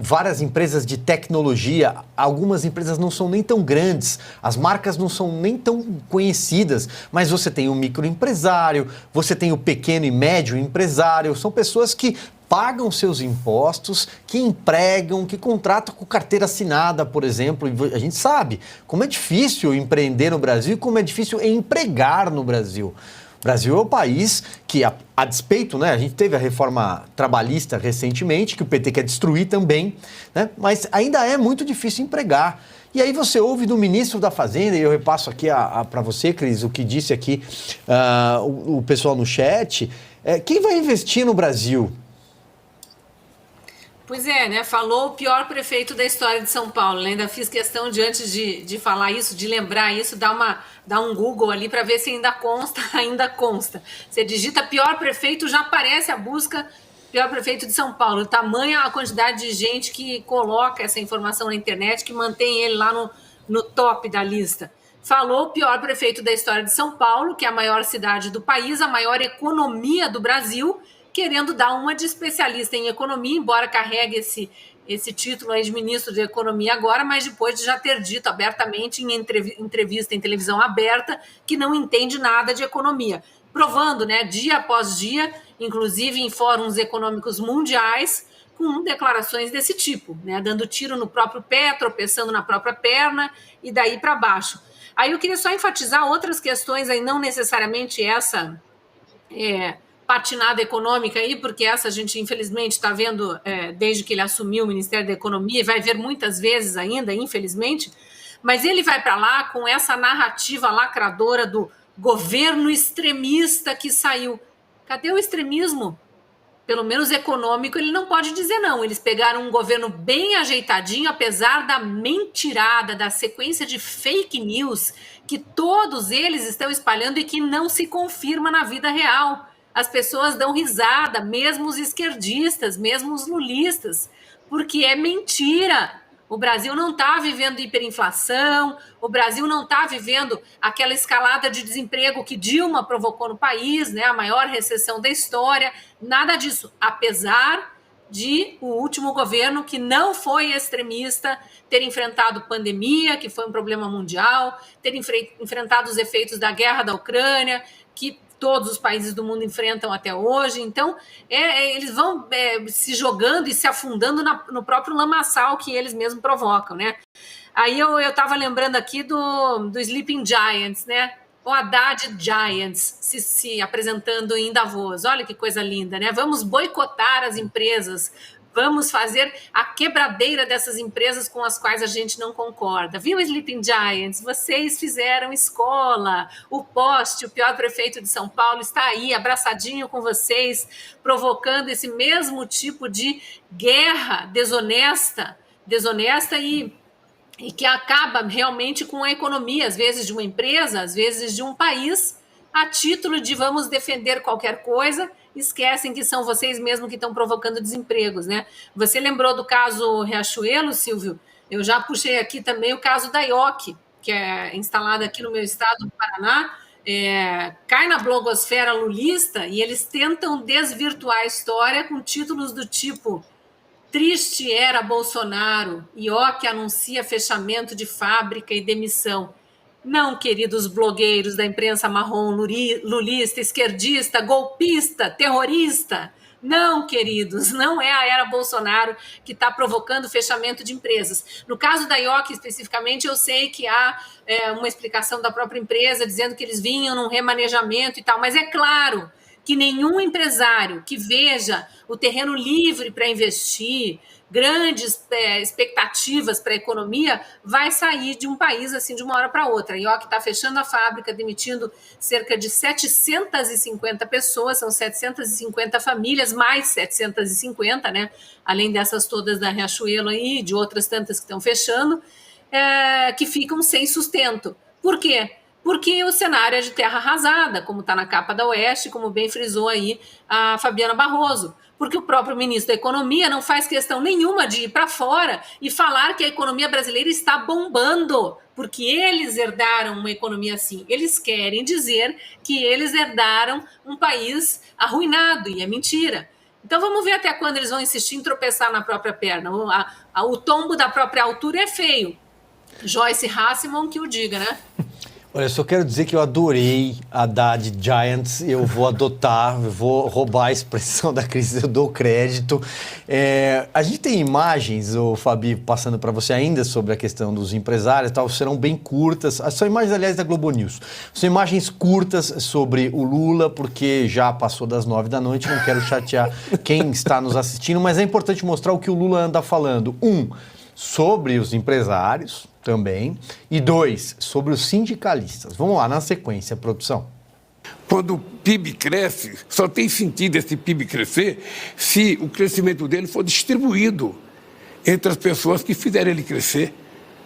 várias empresas de tecnologia, algumas empresas não são nem tão grandes, as marcas não são nem tão conhecidas, mas você tem o microempresário, você tem o pequeno e médio empresário, são pessoas que pagam seus impostos, que empregam, que contratam com carteira assinada, por exemplo. E a gente sabe como é difícil empreender no Brasil e como é difícil empregar no Brasil. O Brasil é o país que, a despeito, né, a gente teve a reforma trabalhista recentemente, que o PT quer destruir também, né, mas ainda é muito difícil empregar. E aí você ouve do ministro da Fazenda, e eu repasso aqui para você, Cris, o que disse aqui o pessoal no chat, quem vai investir no Brasil? Pois é, né? Falou o pior prefeito da história de São Paulo. Né? Ainda fiz questão de, antes de falar isso, de lembrar isso, dar um Google ali para ver se ainda consta, ainda consta. Você digita pior prefeito, já aparece a busca pior prefeito de São Paulo. Tamanha a quantidade de gente que coloca essa informação na internet, que mantém ele lá no top da lista. Falou o pior prefeito da história de São Paulo, que é a maior cidade do país, a maior economia do Brasil, querendo dar uma de especialista em economia, embora carregue esse título aí de ministro de Economia agora, mas depois de já ter dito abertamente em entrevista em televisão aberta que não entende nada de economia, provando, né, dia após dia, inclusive em fóruns econômicos mundiais, com declarações desse tipo, né, dando tiro no próprio pé, tropeçando na própria perna e daí para baixo. Aí eu queria só enfatizar outras questões aí, não necessariamente essa patinada econômica aí, porque essa a gente infelizmente está vendo desde que ele assumiu o Ministério da Economia, e vai ver muitas vezes ainda, infelizmente, mas ele vai para lá com essa narrativa lacradora do governo extremista que saiu. Cadê o extremismo? Pelo menos econômico, ele não pode dizer não. Eles pegaram um governo bem ajeitadinho, apesar da mentirada, da sequência de fake news que todos eles estão espalhando e que não se confirma na vida real. As pessoas dão risada, mesmo os esquerdistas, mesmo os lulistas, porque é mentira. O Brasil não está vivendo hiperinflação, o Brasil não está vivendo aquela escalada de desemprego que Dilma provocou no país, né, a maior recessão da história, nada disso, apesar de o último governo, que não foi extremista, ter enfrentado pandemia, que foi um problema mundial, ter enfrentado os efeitos da guerra da Ucrânia, que todos os países do mundo enfrentam até hoje. Então, eles vão se jogando e se afundando no próprio lamaçal que eles mesmos provocam, né? Aí eu estava lembrando aqui do Sleeping Giants, né? O Haddad Giants se apresentando em Davos. Olha que coisa linda, né? Vamos boicotar as empresas, vamos fazer a quebradeira dessas empresas com as quais a gente não concorda. Viu, Sleeping Giants? Vocês fizeram escola. O Poste, o pior prefeito de São Paulo, está aí, abraçadinho com vocês, provocando esse mesmo tipo de guerra desonesta e que acaba realmente com a economia, às vezes de uma empresa, às vezes de um país, a título de vamos defender qualquer coisa, esquecem que são vocês mesmos que estão provocando desempregos, né? Você lembrou do caso Riachuelo, Silvio? Eu já puxei aqui também o caso da IOC, que é instalada aqui no meu estado, do Paraná, cai na blogosfera lulista e eles tentam desvirtuar a história com títulos do tipo triste era Bolsonaro, IOC anuncia fechamento de fábrica e demissão. Não, queridos blogueiros da imprensa marrom, lulista, esquerdista, golpista, terrorista. Não, queridos, não é a era Bolsonaro que está provocando fechamento de empresas. No caso da IOC, especificamente, eu sei que há uma explicação da própria empresa dizendo que eles vinham num remanejamento e tal, mas é claro que nenhum empresário que veja o terreno livre para investir, grandes expectativas para a economia, vai sair de um país assim de uma hora para outra. A IOC está fechando a fábrica, demitindo cerca de 750 pessoas, são 750 famílias, mais 750, né? Além dessas todas da Riachuelo aí, de outras tantas que estão fechando, que ficam sem sustento. Por quê? Porque o cenário é de terra arrasada, como está na capa da Oeste, como bem frisou aí a Fabiana Barroso. Porque o próprio ministro da Economia não faz questão nenhuma de ir para fora e falar que a economia brasileira está bombando, porque eles herdaram uma economia assim. Eles querem dizer que eles herdaram um país arruinado, e é mentira. Então vamos ver até quando eles vão insistir em tropeçar na própria perna. O tombo da própria altura é feio. Joyce Hasselman que o diga, né? Olha, eu só quero dizer que eu adorei a Haddad Giants, eu vou adotar, eu vou roubar a expressão da Cris, eu dou crédito. A gente tem imagens, Fabi, passando para você ainda sobre a questão dos empresários e tal, serão bem curtas, são imagens, aliás, da Globo News. São imagens curtas sobre o Lula, porque já passou das 9 da noite, não quero chatear quem está nos assistindo, mas é importante mostrar o que o Lula anda falando. Sobre os empresários, Também. E 2, sobre os sindicalistas. Vamos lá, na sequência, produção. Quando o PIB cresce, só tem sentido esse PIB crescer se o crescimento dele for distribuído entre as pessoas que fizeram ele crescer.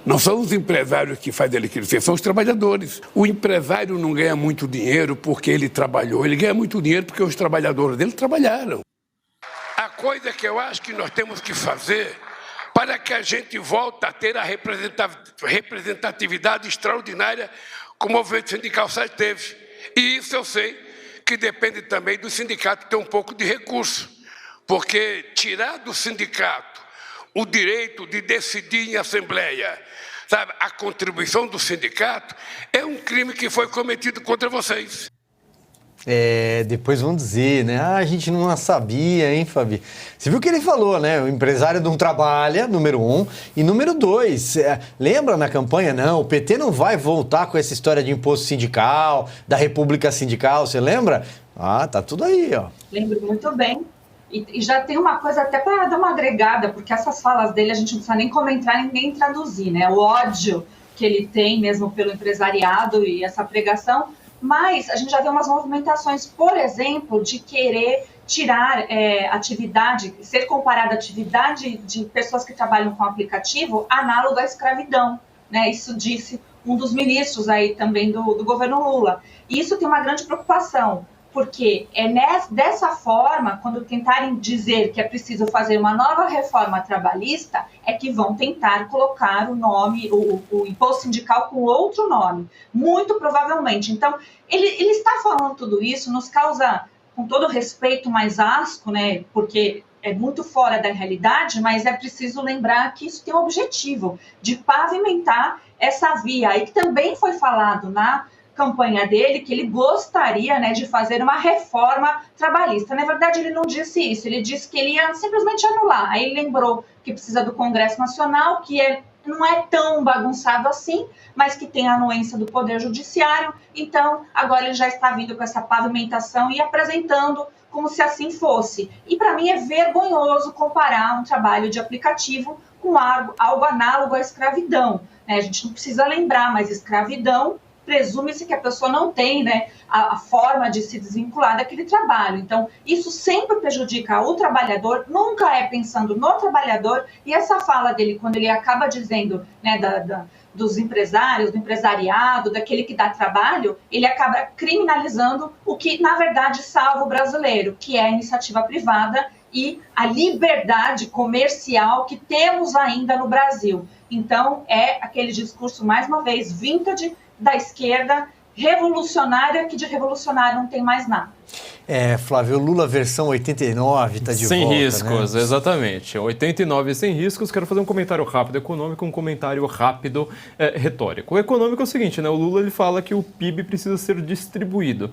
Não são os empresários que fazem ele crescer, são os trabalhadores. O empresário não ganha muito dinheiro porque ele trabalhou, ele ganha muito dinheiro porque os trabalhadores dele trabalharam. A coisa que eu acho que nós temos que fazer para que a gente volte a ter a representatividade extraordinária que o movimento sindical sempre teve. E isso eu sei que depende também do sindicato ter um pouco de recurso, porque tirar do sindicato o direito de decidir em assembleia, sabe, a contribuição do sindicato é um crime que foi cometido contra vocês. Depois vão dizer, né? A gente não sabia, hein, Fabi? Você viu o que ele falou, né? O empresário não trabalha, número 1. E número 2, lembra na campanha? Não, o PT não vai voltar com essa história de imposto sindical, da república sindical, você lembra? Tá tudo aí, ó. Lembro muito bem. E já tem uma coisa até para dar uma agregada, porque essas falas dele a gente não precisa nem comentar nem traduzir, né? O ódio que ele tem mesmo pelo empresariado e essa pregação. Mas a gente já vê umas movimentações, por exemplo, de querer tirar atividade, ser comparada a atividade de pessoas que trabalham com aplicativo análogo à escravidão, né? Isso disse um dos ministros aí também do governo Lula. E isso tem uma grande preocupação, porque dessa forma, quando tentarem dizer que é preciso fazer uma nova reforma trabalhista, é que vão tentar colocar o nome, o imposto sindical com outro nome, muito provavelmente. Então, ele está falando tudo isso, nos causa, com todo respeito, mais asco, né, porque é muito fora da realidade, mas é preciso lembrar que isso tem um objetivo de pavimentar essa via, aí que também foi falado na campanha dele, que ele gostaria, né, de fazer uma reforma trabalhista. Na verdade, ele não disse isso, ele disse que ele ia simplesmente anular. Aí ele lembrou que precisa do Congresso Nacional, que não é tão bagunçado assim, mas que tem a anuência do Poder Judiciário. Então, agora ele já está vindo com essa pavimentação e apresentando como se assim fosse. E para mim é vergonhoso comparar um trabalho de aplicativo com algo análogo à escravidão, né? A gente não precisa lembrar, mas escravidão presume-se que a pessoa não tem, né, a forma de se desvincular daquele trabalho. Então, isso sempre prejudica o trabalhador, nunca é pensando no trabalhador, e essa fala dele, quando ele acaba dizendo, né, dos empresários, do empresariado, daquele que dá trabalho, ele acaba criminalizando o que, na verdade, salva o brasileiro, que é a iniciativa privada e a liberdade comercial que temos ainda no Brasil. Então, é aquele discurso, mais uma vez, vintage da esquerda, revolucionária, que de revolucionário não tem mais nada. Flávio, Lula versão 89 está de sem volta, riscos, né? Exatamente. 89 sem riscos. Quero fazer um comentário rápido econômico, um comentário rápido retórico. O econômico é o seguinte, né? O Lula ele fala que o PIB precisa ser distribuído.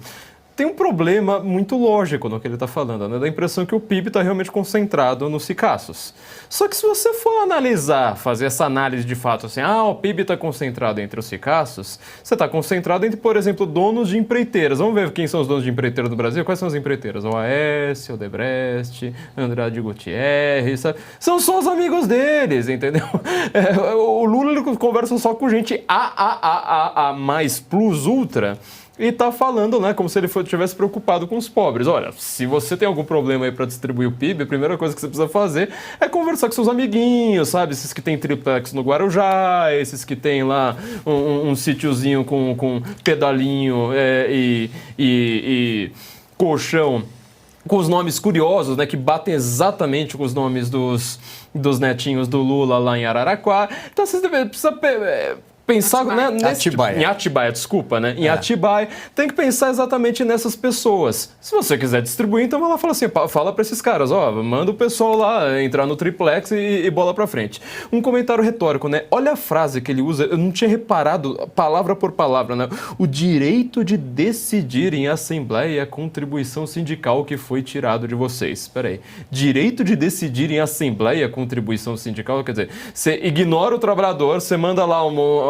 Tem um problema muito lógico no que ele está falando, né? Da impressão que o PIB está realmente concentrado nos ricaços. Só que se você for analisar, fazer essa análise de fato, assim, o PIB está concentrado entre os ricaços, você está concentrado entre, por exemplo, donos de empreiteiras. Vamos ver quem são os donos de empreiteiras do Brasil? Quais são as empreiteiras? OAS, Odebrecht, Andrade Gutierrez, sabe? São só os amigos deles, entendeu? O Lula ele conversa só com gente A mais plus ultra, e tá falando, né, como se ele estivesse preocupado com os pobres. Olha, se você tem algum problema aí para distribuir o PIB, a primeira coisa que você precisa fazer é conversar com seus amiguinhos, sabe? Esses que tem triplex no Guarujá, esses que tem lá um sítiozinho com pedalinho e colchão, com os nomes curiosos, né, que batem exatamente com os nomes dos netinhos do Lula lá em Araraquara. Então você precisa pensar, né, Atibaia. Em Atibaia, desculpa, né? Em Atibaia, tem que pensar exatamente nessas pessoas. Se você quiser distribuir, então ela fala assim, fala para esses caras, manda o pessoal lá entrar no triplex e bola para frente. Um comentário retórico, né? Olha a frase que ele usa, eu não tinha reparado palavra por palavra, né? O direito de decidir em assembleia a contribuição sindical que foi tirado de vocês. Espera aí. Direito de decidir em assembleia a contribuição sindical, quer dizer, você ignora o trabalhador, você manda lá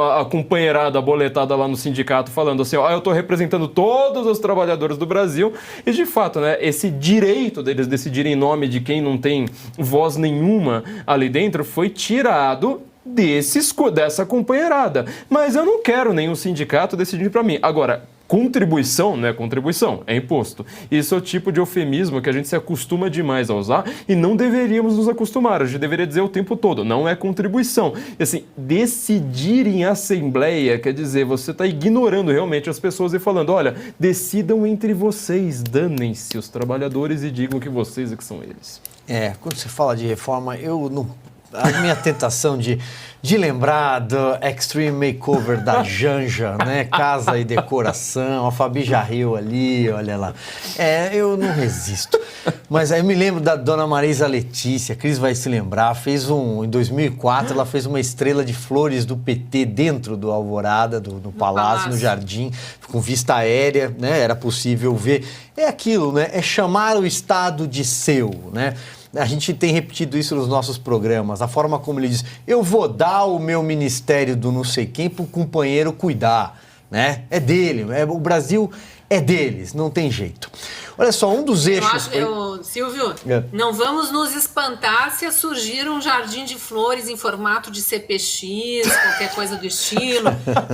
a companheirada boletada lá no sindicato falando assim, eu estou representando todos os trabalhadores do Brasil, e de fato, né, esse direito deles decidirem em nome de quem não tem voz nenhuma ali dentro foi tirado dessa companheirada. Mas eu não quero nenhum sindicato decidindo para mim. Agora, contribuição não é contribuição, é imposto. Isso é o tipo de eufemismo que a gente se acostuma demais a usar e não deveríamos nos acostumar. A gente deveria dizer o tempo todo, não é contribuição. E assim, decidir em assembleia quer dizer, você está ignorando realmente as pessoas e falando, olha, decidam entre vocês, danem-se os trabalhadores e digam que vocês é que são eles. Quando você fala de reforma, eu não... A minha tentação de lembrar do Extreme Makeover da Janja, né? Casa e decoração, a Fabi já riu ali, olha lá. Eu não resisto. Mas aí eu me lembro da dona Marisa Letícia, a Cris vai se lembrar, em 2004, ela fez uma estrela de flores do PT dentro do Alvorada, no Palácio, no Jardim, com vista aérea, né? Era possível ver. É aquilo, né? É chamar o Estado de seu, né? A gente tem repetido isso nos nossos programas, a forma como ele diz, eu vou dar o meu ministério do não sei quem para o companheiro cuidar, né? É dele, o Brasil é deles, não tem jeito. Olha só, um dos eixos... Silvio, não vamos nos espantar se surgir um jardim de flores em formato de CPX, qualquer coisa do estilo,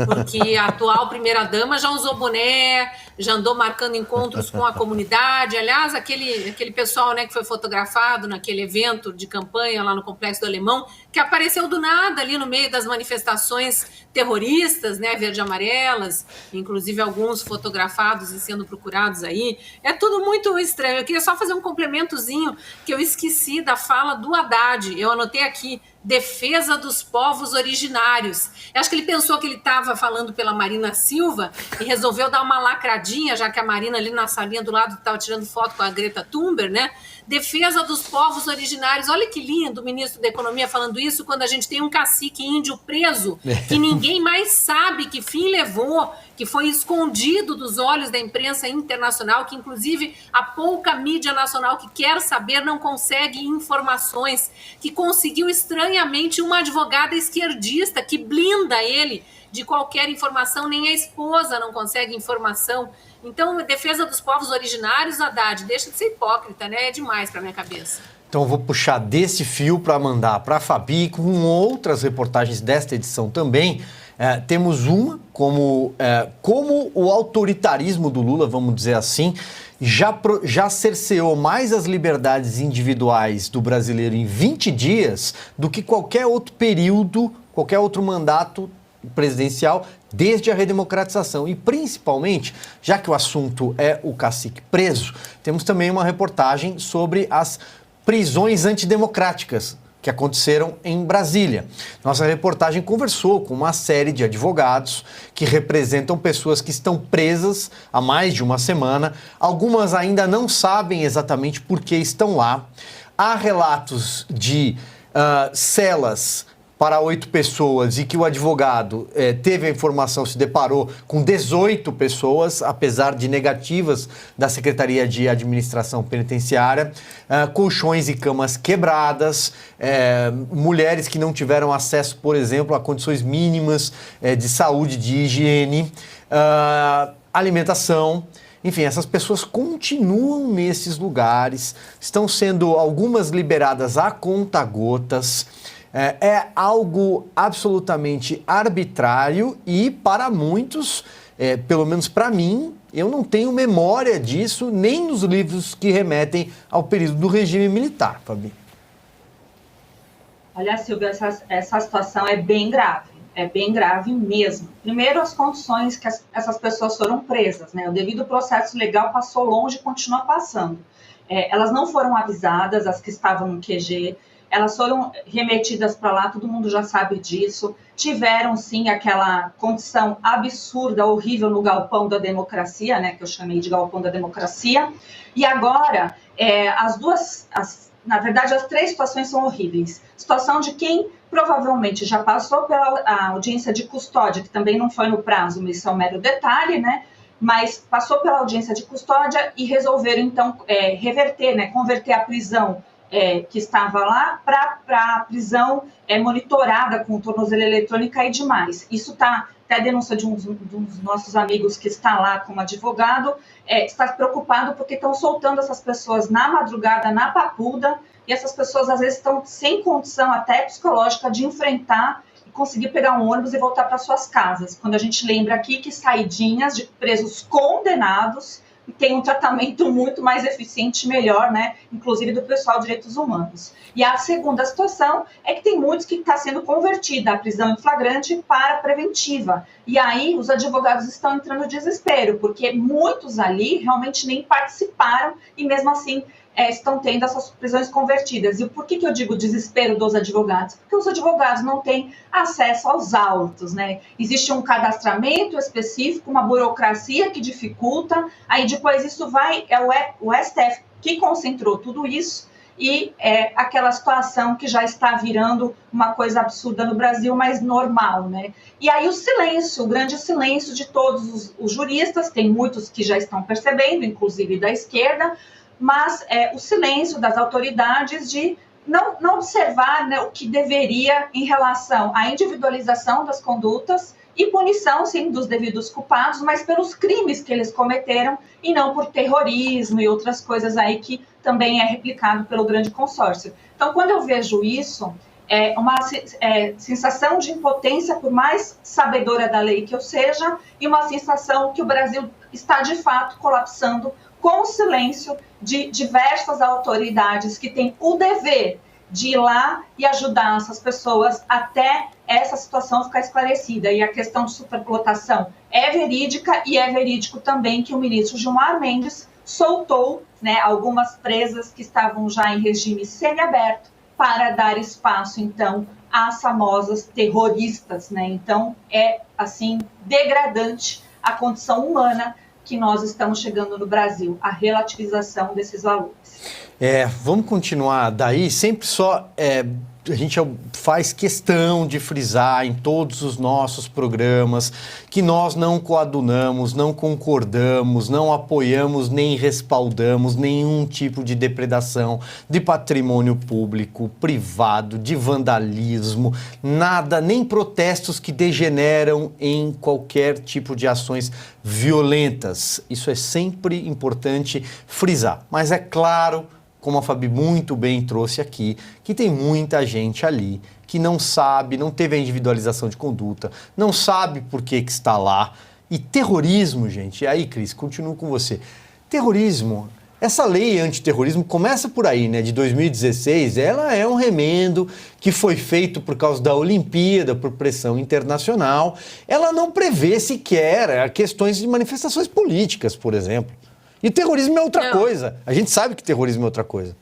porque a atual primeira-dama já usou boné, já andou marcando encontros com a comunidade. Aliás, aquele pessoal, né, que foi fotografado naquele evento de campanha lá no Complexo do Alemão, que apareceu do nada ali no meio das manifestações terroristas, né, verde e amarelas, inclusive alguns fotografados e sendo procurados aí. É tudo muito estranho. Eu queria só fazer um complementozinho que eu esqueci da fala do Haddad. Eu anotei aqui, defesa dos povos originários. Eu acho que ele pensou que ele estava falando pela Marina Silva e resolveu dar uma lacradinha, já que a Marina ali na salinha do lado estava tirando foto com a Greta Thunberg, né? Defesa dos povos originários. Olha que lindo o ministro da Economia falando isso quando a gente tem um cacique índio preso, que ninguém mais sabe que fim levou, que foi escondido dos olhos da imprensa internacional, que inclusive a pouca mídia nacional que quer saber não consegue informações, que conseguiu estranhamente uma advogada esquerdista que blinda ele de qualquer informação, nem a esposa não consegue informação. Então, defesa dos povos originários, Haddad, deixa de ser hipócrita, né? É demais para minha cabeça. Então, eu vou puxar desse fio para mandar para a Fabi, com outras reportagens desta edição também. Temos uma, como o autoritarismo do Lula, vamos dizer assim, já cerceou mais as liberdades individuais do brasileiro em 20 dias do que qualquer outro período, qualquer outro mandato presidencial desde a redemocratização. E principalmente, já que o assunto é o cacique preso, temos também uma reportagem sobre as prisões antidemocráticas que aconteceram em Brasília. Nossa reportagem conversou com uma série de advogados que representam pessoas que estão presas há mais de uma semana. Algumas ainda não sabem exatamente por que estão lá. Há relatos de celas para 8 pessoas e que o advogado teve a informação, se deparou com 18 pessoas, apesar de negativas da Secretaria de Administração Penitenciária, colchões e camas quebradas, mulheres que não tiveram acesso, por exemplo, a condições mínimas de saúde, de higiene, alimentação. Enfim, essas pessoas continuam nesses lugares, estão sendo algumas liberadas a conta-gotas. É algo absolutamente arbitrário e, para muitos, pelo menos para mim, eu não tenho memória disso, nem nos livros que remetem ao período do regime militar, Fabi. Olha, Silvia, essa situação é bem grave mesmo. Primeiro, as condições que essas pessoas foram presas, né? O devido processo legal passou longe e continua passando. Elas não foram avisadas, as que estavam no QG, elas foram remetidas para lá, todo mundo já sabe disso, tiveram sim aquela condição absurda, horrível no galpão da democracia, né, que eu chamei de galpão da democracia, e agora na verdade as 3 situações são horríveis. Situação de quem provavelmente já passou pela audiência de custódia, que também não foi no prazo, mas isso é um mero detalhe, né, mas passou pela audiência de custódia e resolveram então reverter, né, converter a prisão que estava lá para a prisão monitorada com tornozeleira eletrônica e demais. Isso está, até a denúncia de um dos nossos amigos que está lá como advogado, está preocupado porque estão soltando essas pessoas na madrugada, na Papuda, e essas pessoas às vezes estão sem condição até psicológica de enfrentar e conseguir pegar um ônibus e voltar para suas casas. Quando a gente lembra aqui que saidinhas de presos condenados tem um tratamento muito mais eficiente e melhor, né? Inclusive do pessoal de direitos humanos. E a segunda situação é que tem muitos que está sendo convertida a prisão em flagrante para preventiva. E aí os advogados estão entrando em desespero, porque muitos ali realmente nem participaram e mesmo assim estão tendo essas prisões convertidas. E por que eu digo desespero dos advogados? Porque os advogados não têm acesso aos autos, né? Existe um cadastramento específico, uma burocracia que dificulta, aí depois isso vai, o STF que concentrou tudo isso, e aquela situação que já está virando uma coisa absurda no Brasil, mas normal, né? E aí o silêncio, o grande silêncio de todos os juristas, tem muitos que já estão percebendo, inclusive da esquerda, mas o silêncio das autoridades de não observar, né, o que deveria em relação à individualização das condutas e punição, sim, dos devidos culpados, mas pelos crimes que eles cometeram e não por terrorismo e outras coisas aí que também é replicado pelo grande consórcio. Então, quando eu vejo isso, é uma sensação de impotência, por mais sabedora da lei que eu seja, e uma sensação que o Brasil está, de fato, colapsando com o silêncio de diversas autoridades que têm o dever de ir lá e ajudar essas pessoas até essa situação ficar esclarecida. E a questão de superlotação é verídica, e é verídico também que o ministro Gilmar Mendes soltou, né, algumas presas que estavam já em regime semiaberto para dar espaço, então, às famosas terroristas, né? Então, é, assim, degradante a condição humana que nós estamos chegando no Brasil, a relativização desses valores. Vamos continuar daí, sempre só a gente faz questão de frisar em todos os nossos programas que nós não coadunamos, não concordamos, não apoiamos nem respaldamos nenhum tipo de depredação de patrimônio público, privado, de vandalismo, nada, nem protestos que degeneram em qualquer tipo de ações violentas. Isso é sempre importante frisar, mas é claro, como a Fabi muito bem trouxe aqui, que tem muita gente ali que não sabe, não teve a individualização de conduta, não sabe por que está lá. E terrorismo, gente, e aí, Cris, continuo com você. Terrorismo, essa lei antiterrorismo começa por aí, né, de 2016, ela é um remendo que foi feito por causa da Olimpíada, por pressão internacional. Ela não prevê sequer questões de manifestações políticas, por exemplo. E terrorismo é outra coisa. A gente sabe que terrorismo é outra coisa.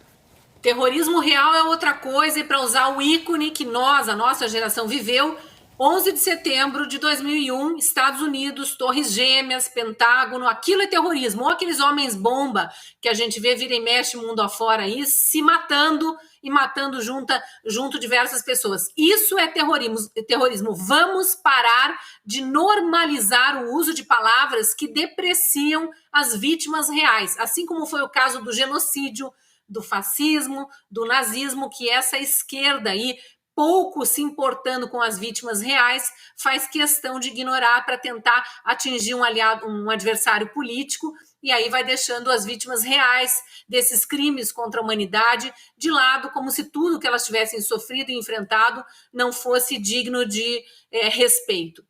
Terrorismo real é outra coisa, e para usar o ícone que a nossa geração viveu, 11 de setembro de 2001, Estados Unidos, Torres Gêmeas, Pentágono, aquilo é terrorismo. Ou aqueles homens-bomba que a gente vê vira e mexe mundo afora aí, se matando e matando junto diversas pessoas. Isso é terrorismo. Vamos parar de normalizar o uso de palavras que depreciam as vítimas reais, assim como foi o caso do genocídio, do fascismo, do nazismo, que essa esquerda aí, pouco se importando com as vítimas reais, faz questão de ignorar para tentar atingir um adversário político, e aí vai deixando as vítimas reais desses crimes contra a humanidade de lado, como se tudo que elas tivessem sofrido e enfrentado não fosse digno de respeito.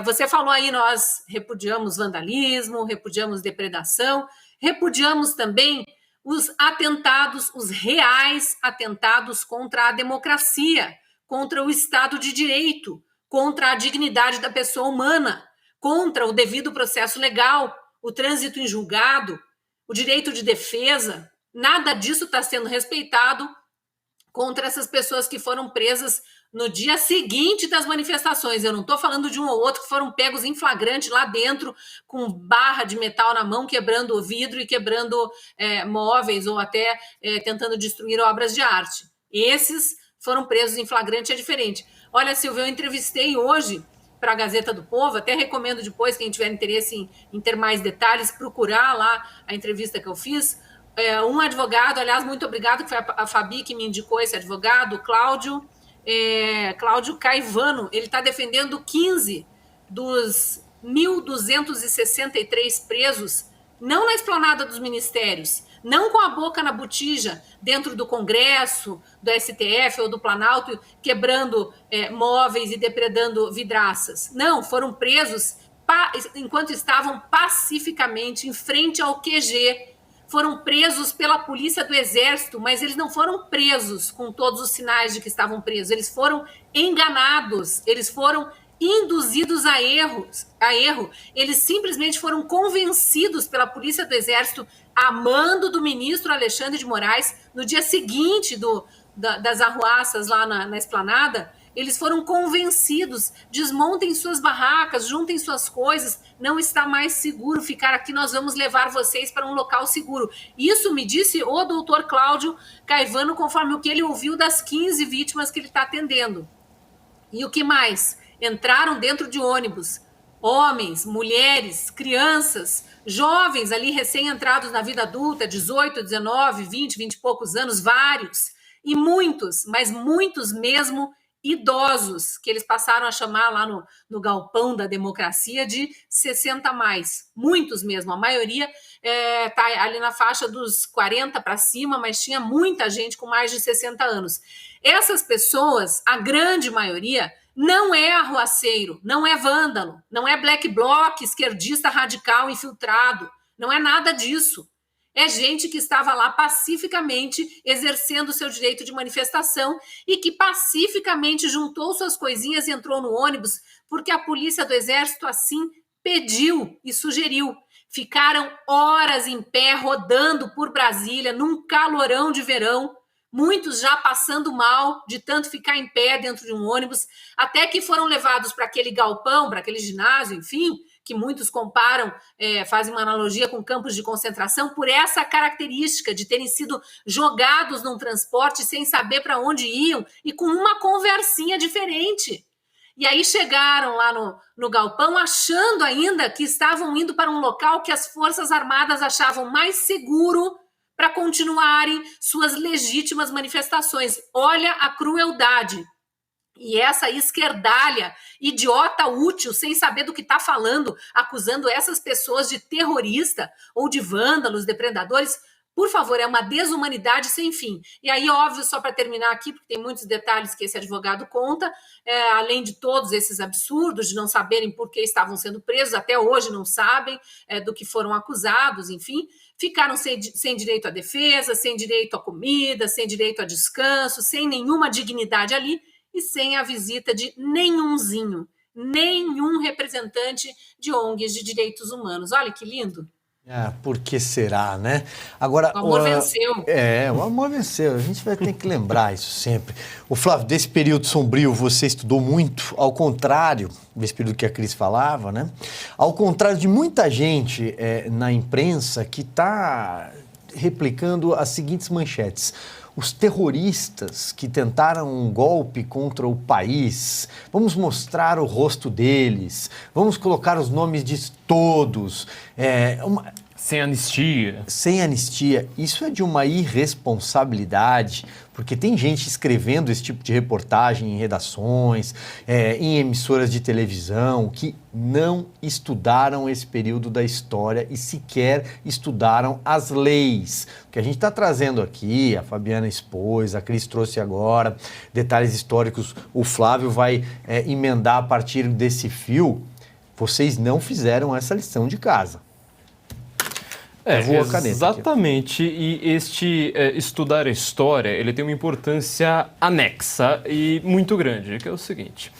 Você falou aí, nós repudiamos vandalismo, repudiamos depredação, repudiamos também os atentados, os reais atentados contra a democracia, contra o Estado de Direito, contra a dignidade da pessoa humana, contra o devido processo legal, o trânsito em julgado, o direito de defesa. Nada disso está sendo respeitado contra essas pessoas que foram presas no dia seguinte das manifestações. Eu não estou falando de um ou outro que foram pegos em flagrante lá dentro, com barra de metal na mão, quebrando o vidro e quebrando móveis, ou até tentando destruir obras de arte. Esses foram presos em flagrante, é diferente. Olha, Silvia, eu entrevistei hoje para a Gazeta do Povo, até recomendo depois, quem tiver interesse em ter mais detalhes, procurar lá a entrevista que eu fiz. Um advogado, aliás, muito obrigado, que foi a Fabi que me indicou esse advogado, Cláudio Caivano. Ele está defendendo 15 dos 1.263 presos, não na esplanada dos ministérios, não com a boca na botija, dentro do Congresso, do STF ou do Planalto, quebrando móveis e depredando vidraças. Não, foram presos enquanto estavam pacificamente em frente ao QG. Foram presos pela polícia do Exército, mas eles não foram presos com todos os sinais de que estavam presos. Eles foram enganados, eles foram induzidos a erro. Eles simplesmente foram convencidos pela polícia do Exército, a mando do ministro Alexandre de Moraes, no dia seguinte das arruaças lá na esplanada. Eles foram convencidos, desmontem suas barracas, juntem suas coisas, não está mais seguro ficar aqui, nós vamos levar vocês para um local seguro. Isso me disse o doutor Cláudio Caivano, conforme o que ele ouviu das 15 vítimas que ele está atendendo. E o que mais? Entraram dentro de ônibus, homens, mulheres, crianças, jovens ali recém-entrados na vida adulta, 18, 19, 20 e poucos anos, vários, e muitos, mas muitos mesmo, idosos, que eles passaram a chamar lá no galpão da democracia de 60 a mais. Muitos mesmo, a maioria está ali na faixa dos 40 para cima, mas tinha muita gente com mais de 60 anos. Essas pessoas, a grande maioria, não é arruaceiro, não é vândalo, não é black bloc, esquerdista radical infiltrado, não é nada disso. É gente que estava lá pacificamente exercendo o seu direito de manifestação e que pacificamente juntou suas coisinhas e entrou no ônibus porque a polícia do Exército assim pediu e sugeriu. Ficaram horas em pé rodando por Brasília num calorão de verão, muitos já passando mal de tanto ficar em pé dentro de um ônibus, até que foram levados para aquele galpão, para aquele ginásio, enfim, que muitos comparam, fazem uma analogia com campos de concentração, por essa característica de terem sido jogados num transporte sem saber para onde iam e com uma conversinha diferente. E aí chegaram lá no galpão achando ainda que estavam indo para um local que as Forças Armadas achavam mais seguro para continuarem suas legítimas manifestações. Olha a crueldade. E essa esquerdalha, idiota útil, sem saber do que está falando, acusando essas pessoas de terrorista ou de vândalos, depredadores, por favor, é uma desumanidade sem fim. E aí, óbvio, só para terminar aqui, porque tem muitos detalhes que esse advogado conta, além de todos esses absurdos de não saberem por que estavam sendo presos, até hoje não sabem do que foram acusados, enfim, ficaram sem direito à defesa, sem direito à comida, sem direito a descanso, sem nenhuma dignidade ali, e sem a visita de nenhum representante de ONGs de direitos humanos. Olha que lindo. Por que será, né? Agora, o amor venceu. O amor venceu. A gente vai ter que lembrar isso sempre. O Flávio, desse período sombrio você estudou muito, ao contrário desse período que a Cris falava, né? Ao contrário de muita gente na imprensa que está replicando as seguintes manchetes. Os terroristas que tentaram um golpe contra o país, vamos mostrar o rosto deles, vamos colocar os nomes de todos. Sem anistia. Sem anistia. Isso é de uma irresponsabilidade, porque tem gente escrevendo esse tipo de reportagem em redações, em emissoras de televisão, que não estudaram esse período da história e sequer estudaram as leis. O que a gente está trazendo aqui, a Fabiana expôs, a Cris trouxe agora, detalhes históricos, o Flávio vai emendar a partir desse fio. Vocês não fizeram essa lição de casa. Exatamente, e este estudar a história, ele tem uma importância anexa e muito grande, que é o seguinte: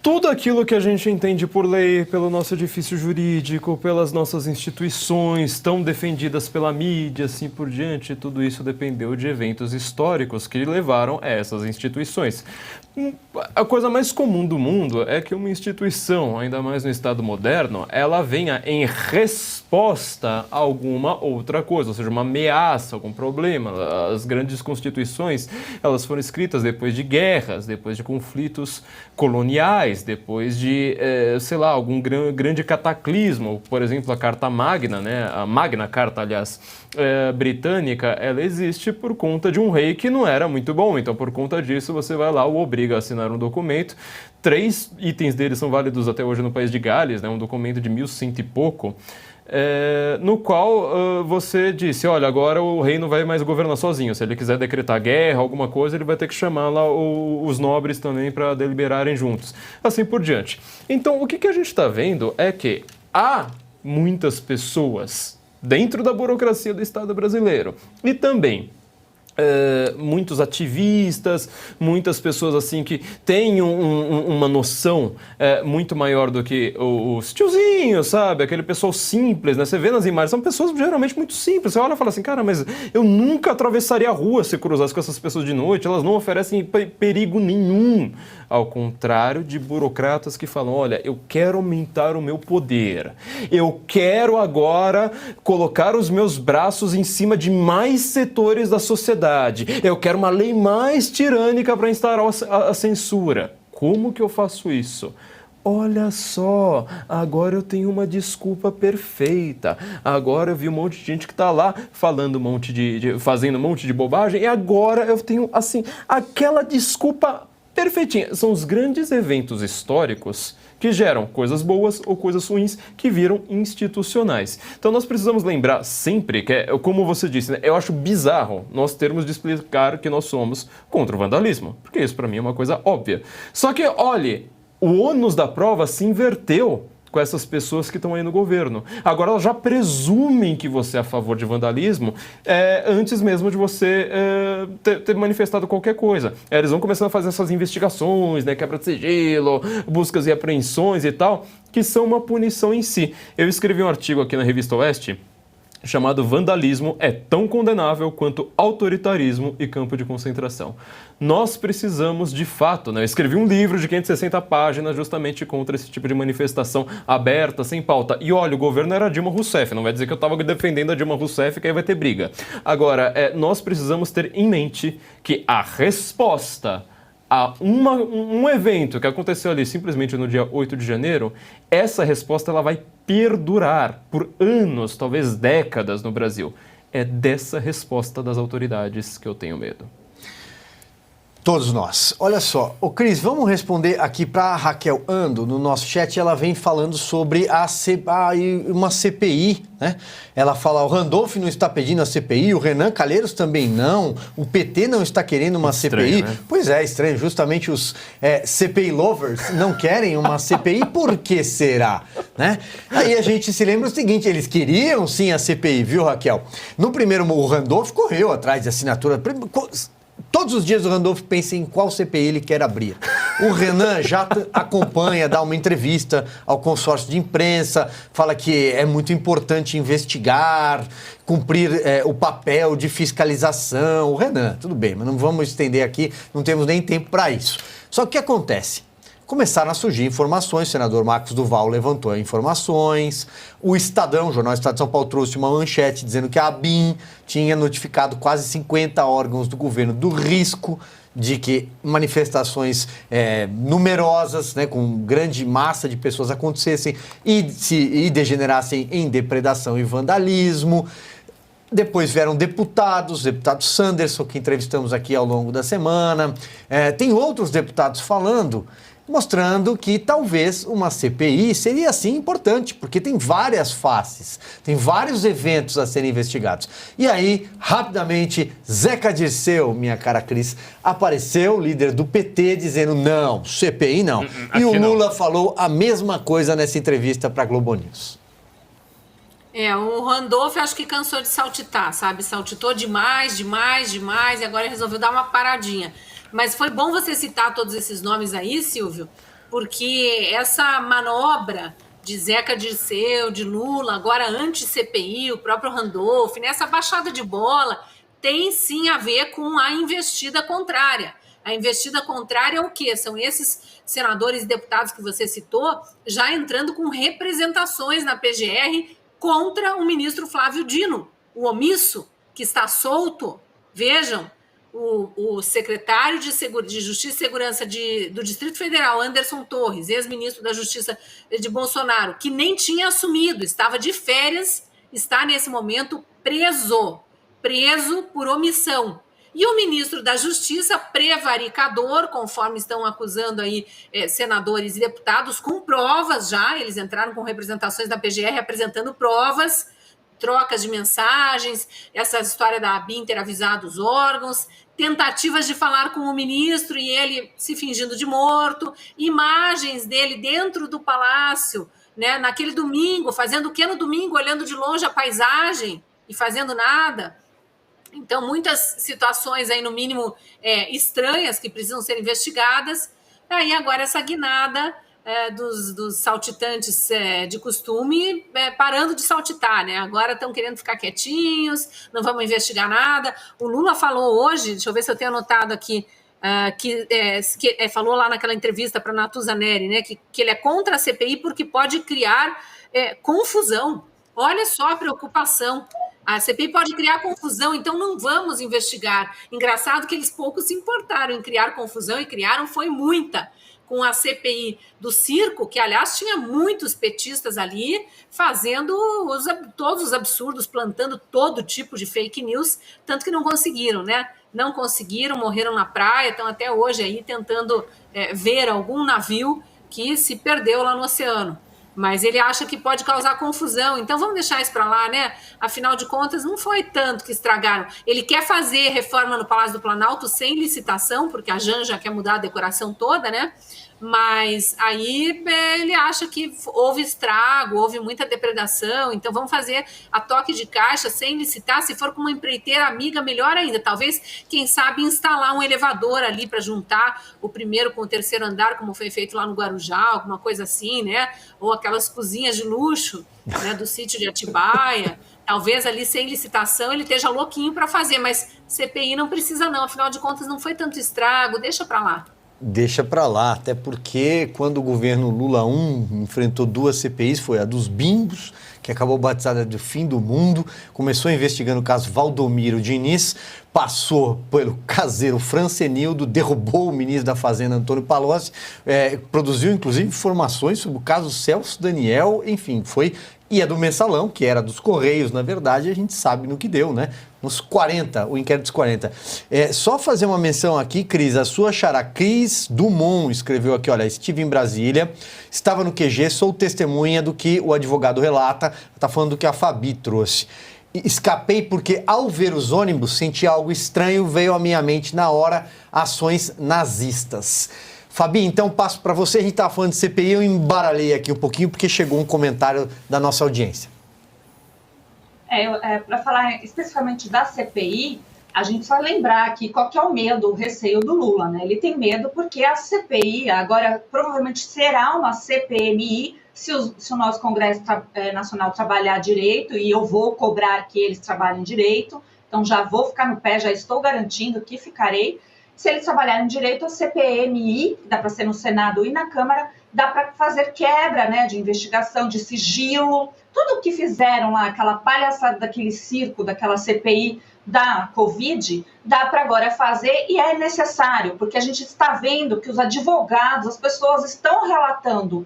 tudo aquilo que a gente entende por lei, pelo nosso edifício jurídico, pelas nossas instituições tão defendidas pela mídia, assim por diante, tudo isso dependeu de eventos históricos que levaram a essas instituições. A coisa mais comum do mundo é que uma instituição, ainda mais no Estado moderno, ela venha em resposta a alguma outra coisa, ou seja, uma ameaça, algum problema. As grandes constituições, elas foram escritas depois de guerras, depois de conflitos coloniais, depois de, algum grande cataclismo. Por exemplo, a Carta Magna, né? A Magna Carta, aliás, britânica, ela existe por conta de um rei que não era muito bom. Então, por conta disso, você vai lá, o obriga a assinar um documento. 3 itens deles são válidos até hoje no país de Gales, né? Um documento de 1100 e pouco. no qual você disse, olha, agora o rei não vai mais governar sozinho. Se ele quiser decretar guerra, alguma coisa, ele vai ter que chamar lá os nobres também para deliberarem juntos. Assim por diante. Então, o que a gente está vendo é que há muitas pessoas dentro da burocracia do Estado brasileiro e também muitos ativistas, muitas pessoas assim que têm uma noção muito maior do que os tiozinhos, sabe? Aquele pessoal simples, né? Você vê nas imagens, são pessoas geralmente muito simples. Você olha e fala assim, cara, mas eu nunca atravessaria a rua se cruzasse com essas pessoas de noite, elas não oferecem perigo nenhum. Ao contrário de burocratas que falam, olha, eu quero aumentar o meu poder, eu quero agora colocar os meus braços em cima de mais setores da sociedade, eu quero uma lei mais tirânica para instaurar a censura. Como que eu faço isso? Olha só, agora eu tenho uma desculpa perfeita. Agora eu vi um monte de gente que está lá falando fazendo um monte de bobagem e agora eu tenho, assim, aquela desculpa perfeitinha. São os grandes eventos históricos que geram coisas boas ou coisas ruins que viram institucionais. Então nós precisamos lembrar sempre que, como você disse, né, eu acho bizarro nós termos de explicar que nós somos contra o vandalismo, porque isso para mim é uma coisa óbvia. Só que, olhe, o ônus da prova se inverteu com essas pessoas que estão aí no governo. Agora elas já presumem que você é a favor de vandalismo antes mesmo de você ter manifestado qualquer coisa. Eles vão começando a fazer essas investigações, né, quebra de sigilo, buscas e apreensões e tal, que são uma punição em si. Eu escrevi um artigo aqui na Revista Oeste chamado Vandalismo é tão condenável quanto autoritarismo e campo de concentração. Nós precisamos, de fato, né? Eu escrevi um livro de 560 páginas justamente contra esse tipo de manifestação aberta, sem pauta. E olha, o governo era Dilma Rousseff, não vai dizer que eu estava defendendo a Dilma Rousseff, que aí vai ter briga. Agora, nós precisamos ter em mente que a resposta a um evento que aconteceu ali simplesmente no dia 8 de janeiro, essa resposta ela vai perdurar por anos, talvez décadas no Brasil. É dessa resposta das autoridades que eu tenho medo. Todos nós. Olha só, Cris, vamos responder aqui para a Raquel Ando, no nosso chat. Ela vem falando sobre uma CPI, né? Ela fala, o Randolph não está pedindo a CPI, o Renan Calheiros também não, o PT não está querendo uma CPI. Né? Pois é, estranho. Justamente os CPI lovers não querem uma CPI. Por que será? Né? Aí a gente se lembra o seguinte, eles queriam sim a CPI, viu, Raquel? No primeiro, o Randolph correu atrás de assinatura. Todos os dias o Randolph pensa em qual CPI ele quer abrir. O Renan já acompanha, dá uma entrevista ao consórcio de imprensa, fala que é muito importante investigar, cumprir o papel de fiscalização. O Renan, tudo bem, mas não vamos estender aqui, não temos nem tempo para isso. Só que o que acontece? Começaram a surgir informações, o senador Marcos Duval levantou informações, o Estadão, o Jornal Estado de São Paulo, trouxe uma manchete dizendo que a ABIN tinha notificado quase 50 órgãos do governo do risco de que manifestações numerosas, né, com grande massa de pessoas acontecessem e degenerassem em depredação e vandalismo. Depois vieram deputado Sanderson, que entrevistamos aqui ao longo da semana. Tem outros deputados falando, mostrando que talvez uma CPI seria, sim, importante, porque tem várias faces, tem vários eventos a serem investigados. E aí, rapidamente, Zeca Dirceu, minha cara Cris, apareceu, líder do PT, dizendo não, CPI não. E o Lula falou a mesma coisa nessa entrevista para a Globo News. O Randolph acho que cansou de saltitar, sabe? Saltitou demais, e agora resolveu dar uma paradinha. Mas foi bom você citar todos esses nomes aí, Silvio, porque essa manobra de Zeca Dirceu, de Lula, agora anti-CPI, o próprio Randolph, nessa baixada de bola, tem sim a ver com a investida contrária. A investida contrária é o quê? São esses senadores e deputados que você citou já entrando com representações na PGR contra o ministro Flávio Dino, o omisso, que está solto. Vejam, o secretário de Justiça e Segurança do Distrito Federal, Anderson Torres, ex-ministro da Justiça de Bolsonaro, que nem tinha assumido, estava de férias, está nesse momento preso por omissão. E o ministro da Justiça, prevaricador, conforme estão acusando aí senadores e deputados, com provas já, eles entraram com representações da PGR apresentando provas, trocas de mensagens, essa história da ABIN ter avisado os órgãos, tentativas de falar com o ministro e ele se fingindo de morto, imagens dele dentro do palácio, né, naquele domingo, fazendo o que no domingo, olhando de longe a paisagem e fazendo nada. Então, muitas situações aí, no mínimo, estranhas que precisam ser investigadas. Aí agora essa guinada dos saltitantes de costume parando de saltitar, né? Agora estão querendo ficar quietinhos, não vamos investigar nada. O Lula falou hoje, deixa eu ver se eu tenho anotado aqui, falou lá naquela entrevista para a Natuza Neri, né, que ele é contra a CPI porque pode criar confusão. Olha só a preocupação. A CPI pode criar confusão, então não vamos investigar. Engraçado que eles pouco se importaram em criar confusão, e criaram foi muita. Com a CPI do circo, que, aliás, tinha muitos petistas ali, fazendo todos os absurdos, plantando todo tipo de fake news, tanto que não conseguiram, né? Não conseguiram, morreram na praia, estão até hoje aí tentando ver algum navio que se perdeu lá no oceano. Mas ele acha que pode causar confusão, então vamos deixar isso para lá, né? Afinal de contas, não foi tanto que estragaram. Ele quer fazer reforma no Palácio do Planalto sem licitação, porque a Janja quer mudar a decoração toda, né? Mas aí ele acha que houve estrago, houve muita depredação, então vamos fazer a toque de caixa sem licitar. Se for com uma empreiteira amiga, melhor ainda. Talvez, quem sabe, instalar um elevador ali para juntar o primeiro com o terceiro andar, como foi feito lá no Guarujá, alguma coisa assim, né? Ou aquelas cozinhas de luxo, né, do sítio de Atibaia. Talvez ali sem licitação ele esteja louquinho para fazer, mas CPI não precisa não, afinal de contas não foi tanto estrago, deixa para lá. Deixa para lá, até porque quando o governo Lula I enfrentou duas CPIs, foi a dos bimbos, que acabou batizada de fim do mundo, começou investigando o caso Valdomiro Diniz, passou pelo caseiro Francenildo, derrubou o ministro da Fazenda Antônio Palocci, produziu inclusive informações sobre o caso Celso Daniel, enfim, e a do Mensalão, que era dos Correios, na verdade, a gente sabe no que deu, né? Uns 40, o inquérito dos 40. Só fazer uma menção aqui, Cris, a sua xará Cris Dumont escreveu aqui, olha, estive em Brasília, estava no QG, sou testemunha do que o advogado relata, está falando do que a Fabi trouxe. Escapei porque, ao ver os ônibus, senti algo estranho, veio à minha mente na hora ações nazistas. Fabi, então passo para você, a gente estava falando de CPI, eu embaralhei aqui um pouquinho porque chegou um comentário da nossa audiência. Para falar especificamente da CPI, a gente só lembrar aqui qual que é o medo, o receio do Lula, né? Ele tem medo porque a CPI agora provavelmente será uma CPMI se o nosso Congresso Nacional trabalhar direito, e eu vou cobrar que eles trabalhem direito, então já vou ficar no pé, já estou garantindo que ficarei. Se eles trabalharem direito, a CPMI, dá para ser no Senado e na Câmara, dá para fazer quebra, né, de investigação, de sigilo, tudo o que fizeram lá, aquela palhaçada daquele circo, daquela CPI da Covid, dá para agora fazer, e é necessário, porque a gente está vendo que os advogados, as pessoas estão relatando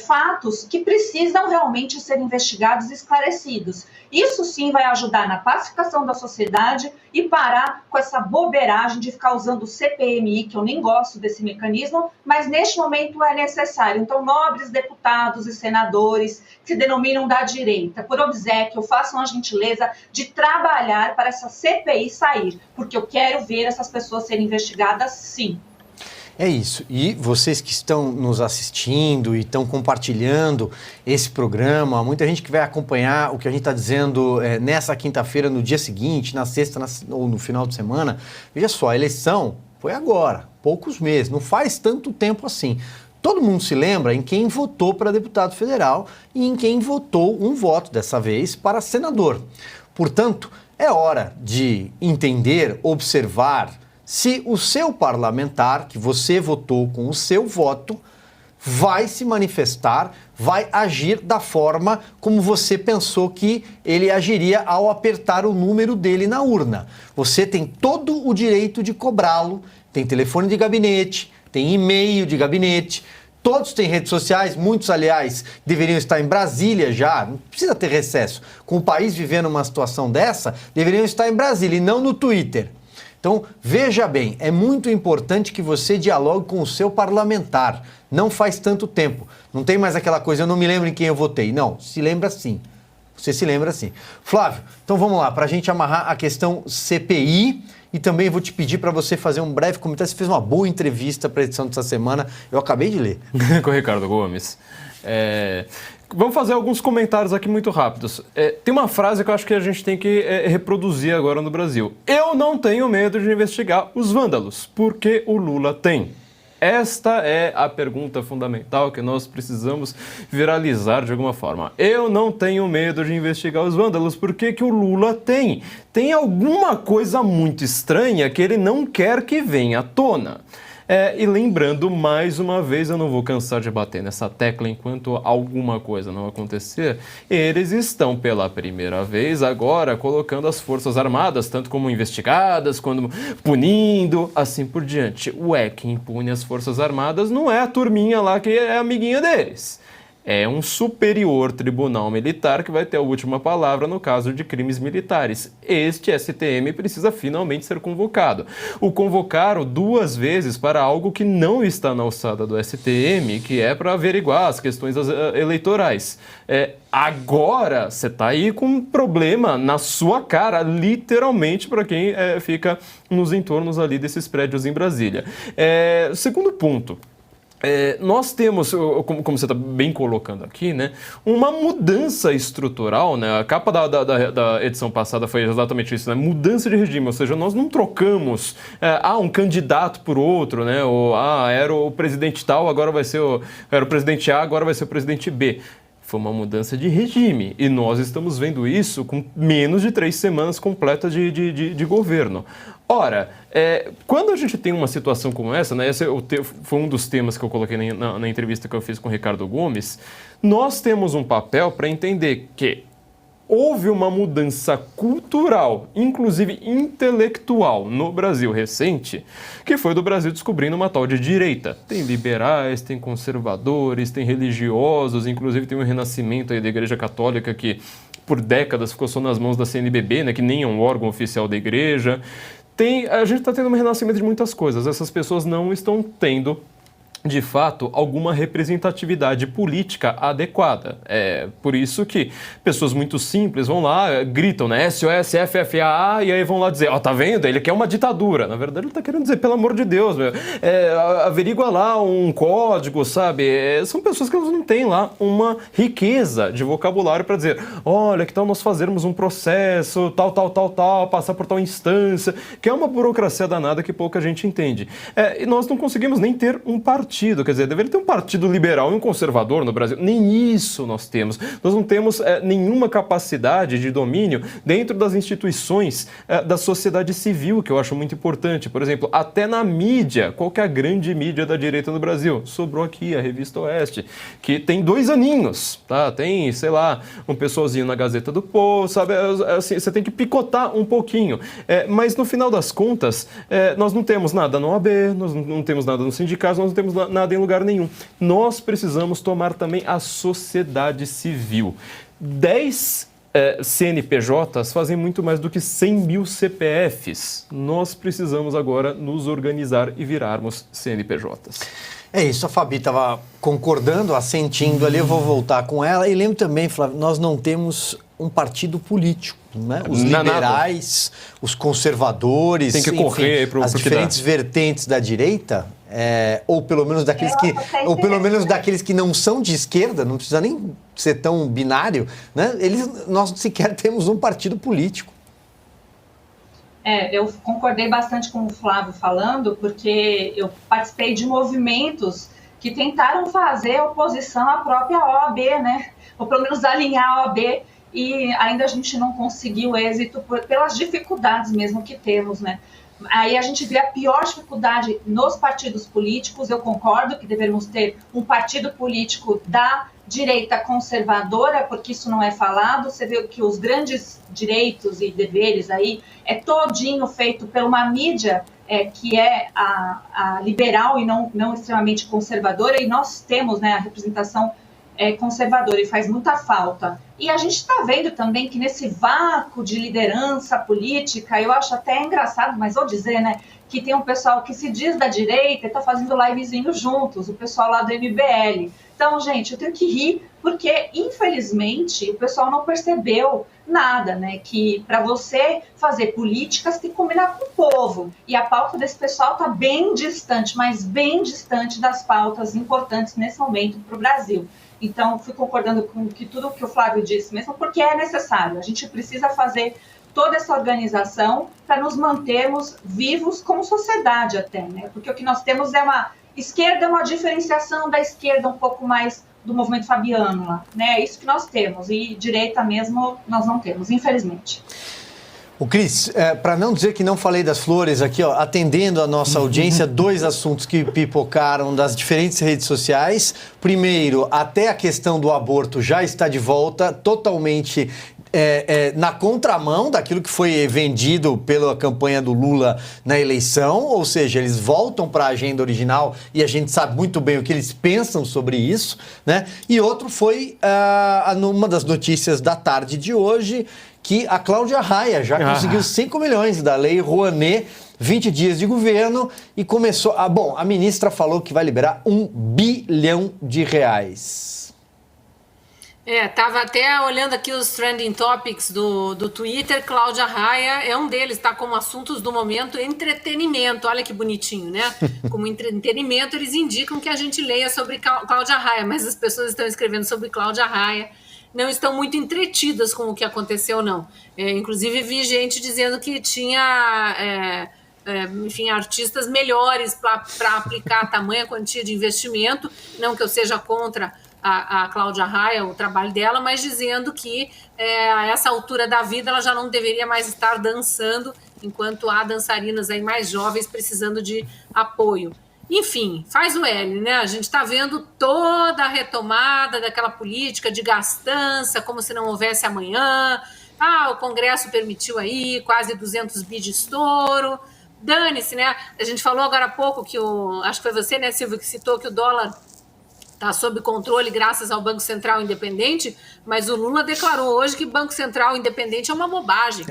fatos que precisam realmente ser investigados e esclarecidos. Isso sim vai ajudar na pacificação da sociedade e parar com essa bobeiragem de ficar usando o CPMI, que eu nem gosto desse mecanismo, mas neste momento é necessário. Então, nobres deputados e senadores que se denominam da direita, por obséquio, façam a gentileza de trabalhar para essa CPI sair, porque eu quero ver essas pessoas serem investigadas sim. É isso. E vocês que estão nos assistindo e estão compartilhando esse programa, muita gente que vai acompanhar o que a gente está dizendo nessa quinta-feira, no dia seguinte, na sexta ou no final de semana. Veja só, a eleição foi agora, poucos meses, não faz tanto tempo assim. Todo mundo se lembra em quem votou para deputado federal e em quem votou um voto, dessa vez, para senador. Portanto, é hora de entender, observar, se o seu parlamentar, que você votou com o seu voto, vai se manifestar, vai agir da forma como você pensou que ele agiria ao apertar o número dele na urna. Você tem todo o direito de cobrá-lo, tem telefone de gabinete, tem e-mail de gabinete, todos têm redes sociais, muitos, aliás, deveriam estar em Brasília já, não precisa ter recesso. Com o país vivendo uma situação dessa, deveriam estar em Brasília e não no Twitter. Então, veja bem, é muito importante que você dialogue com o seu parlamentar. Não faz tanto tempo. Não tem mais aquela coisa, eu não me lembro em quem eu votei. Não, se lembra sim. Você se lembra sim. Flávio, então vamos lá, para a gente amarrar a questão CPI, e também vou te pedir para você fazer um breve comentário. Você fez uma boa entrevista para a edição dessa semana, eu acabei de ler. Com o Ricardo Gomes. Vamos fazer alguns comentários aqui muito rápidos. Tem uma frase que eu acho que a gente tem que reproduzir agora no Brasil. Eu não tenho medo de investigar os vândalos, porque o Lula tem. Esta é a pergunta fundamental que nós precisamos viralizar de alguma forma. Eu não tenho medo de investigar os vândalos, porque que o Lula tem? Tem alguma coisa muito estranha que ele não quer que venha à tona. E lembrando, mais uma vez, eu não vou cansar de bater nessa tecla enquanto alguma coisa não acontecer, eles estão pela primeira vez agora colocando as Forças Armadas, tanto como investigadas, quanto punindo, assim por diante. Quem pune as Forças Armadas não é a turminha lá que é amiguinha deles. É um superior tribunal militar que vai ter a última palavra no caso de crimes militares. Este STM precisa finalmente ser convocado. O convocaram 2 vezes para algo que não está na alçada do STM, que é para averiguar as questões eleitorais. Agora você está aí com um problema na sua cara, literalmente, para quem fica nos entornos ali desses prédios em Brasília. Segundo ponto. Nós temos, como você está bem colocando aqui, né, uma mudança estrutural, né? A capa da edição passada foi exatamente isso, né? Mudança de regime, ou seja, nós não trocamos um candidato por outro, né? Era o presidente tal, agora vai ser era o presidente A, agora vai ser o presidente B. Foi uma mudança de regime e nós estamos vendo isso com menos de 3 semanas completas de governo. Ora, quando a gente tem uma situação como essa, né, esse foi um dos temas que eu coloquei na entrevista que eu fiz com o Ricardo Gomes, nós temos um papel para entender que houve uma mudança cultural, inclusive intelectual, no Brasil recente, que foi do Brasil descobrindo uma tal de direita. Tem liberais, tem conservadores, tem religiosos, inclusive tem um renascimento aí da Igreja Católica que por décadas ficou só nas mãos da CNBB, né, que nem é um órgão oficial da igreja. A gente está tendo um renascimento de muitas coisas. Essas pessoas não estão tendo, de fato, alguma representatividade política adequada. Por isso que pessoas muito simples vão lá, gritam, né, SOS, FFAA, e aí vão lá dizer, tá vendo? Ele quer uma ditadura. Na verdade, ele está querendo dizer, pelo amor de Deus, averigua lá um código, sabe? São pessoas que não têm lá uma riqueza de vocabulário para dizer, olha, que tal nós fazermos um processo, tal, passar por tal instância, que é uma burocracia danada que pouca gente entende. E nós não conseguimos nem ter um partido, quer dizer, deveria ter um partido liberal e um conservador no Brasil. Nem isso nós temos. Nós não temos nenhuma capacidade de domínio dentro das instituições da sociedade civil, que eu acho muito importante. Por exemplo, até na mídia. Qual que é a grande mídia da direita no Brasil? Sobrou aqui a Revista Oeste, que tem 2 aninhos, tá? Tem, sei lá, um pessoalzinho na Gazeta do Povo, sabe? Assim, você tem que picotar um pouquinho. Mas no final das contas, nós não temos nada no OAB, nós não temos nada no sindicato, nós não temos nada em lugar nenhum. Nós precisamos tomar também a sociedade civil. 10 CNPJs fazem muito mais do que 100 mil CPFs. Nós precisamos agora nos organizar e virarmos CNPJs. É isso, a Fabi estava concordando, assentindo ali, eu vou voltar com ela. E lembro também, Flávio, nós não temos um partido político, né? Os liberais, os conservadores, tem que correr enfim, as diferentes vertentes da direita, ou pelo menos daqueles que não são de esquerda, não precisa nem ser tão binário, né? Nós sequer temos um partido político. Eu concordei bastante com o Flávio falando, porque eu participei de movimentos que tentaram fazer oposição à própria OAB, né? Ou pelo menos alinhar a OAB, e ainda a gente não conseguiu êxito pelas dificuldades mesmo que temos, né? Aí a gente vê a pior dificuldade nos partidos políticos. Eu concordo que devemos ter um partido político da direita conservadora, porque isso não é falado. Você vê que os grandes direitos e deveres aí é todinho feito por uma mídia que é a liberal e não extremamente conservadora, e nós temos, né, a representação conservador e faz muita falta. E a gente está vendo também que nesse vácuo de liderança política, eu acho até engraçado, mas vou dizer, né, que tem um pessoal que se diz da direita e está fazendo livezinho juntos, o pessoal lá do MBL. Então, gente, eu tenho que rir, porque, infelizmente, o pessoal não percebeu nada, né? Que para você fazer políticas tem que combinar com o povo. E a pauta desse pessoal está bem distante, mas bem distante das pautas importantes nesse momento para o Brasil. Então, fui concordando com tudo que o Flávio disse mesmo, porque é necessário. A gente precisa fazer toda essa organização para nos mantermos vivos como sociedade até, né? Porque o que nós temos é uma esquerda, uma diferenciação da esquerda um pouco mais do movimento fabiano lá, né? É isso que nós temos, e direita mesmo nós não temos, infelizmente. O Cris, para não dizer que não falei das flores aqui, ó, atendendo a nossa audiência, 2 assuntos que pipocaram das diferentes redes sociais. Primeiro, até a questão do aborto já está de volta, totalmente na contramão daquilo que foi vendido pela campanha do Lula na eleição, ou seja, eles voltam para a agenda original e a gente sabe muito bem o que eles pensam sobre isso, né? E outro foi numa das notícias da tarde de hoje, que a Cláudia Raia já conseguiu 5 milhões da Lei Rouanet, 20 dias de governo, e começou... a ministra falou que vai liberar R$1 bilhão. Tava até olhando aqui os trending topics do Twitter. Cláudia Raia é um deles, tá como assuntos do momento entretenimento. Olha que bonitinho, né? Como entretenimento, eles indicam que a gente leia sobre Cláudia Raia, mas as pessoas estão escrevendo sobre Cláudia Raia, não estão muito entretidas com o que aconteceu, não. Inclusive, vi gente dizendo que tinha, enfim, artistas melhores para aplicar tamanha quantia de investimento. Não que eu seja contra a Cláudia Raia, o trabalho dela, mas dizendo que a essa altura da vida ela já não deveria mais estar dançando, enquanto há dançarinas aí mais jovens precisando de apoio. Enfim, faz o L, né? A gente está vendo toda a retomada daquela política de gastança, como se não houvesse amanhã. O Congresso permitiu aí quase 200 bi de estouro. Dane-se, né? A gente falou agora há pouco que acho que foi você, né, Silvio, que citou que o dólar está sob controle graças ao Banco Central Independente, mas o Lula declarou hoje que Banco Central Independente é uma bobagem.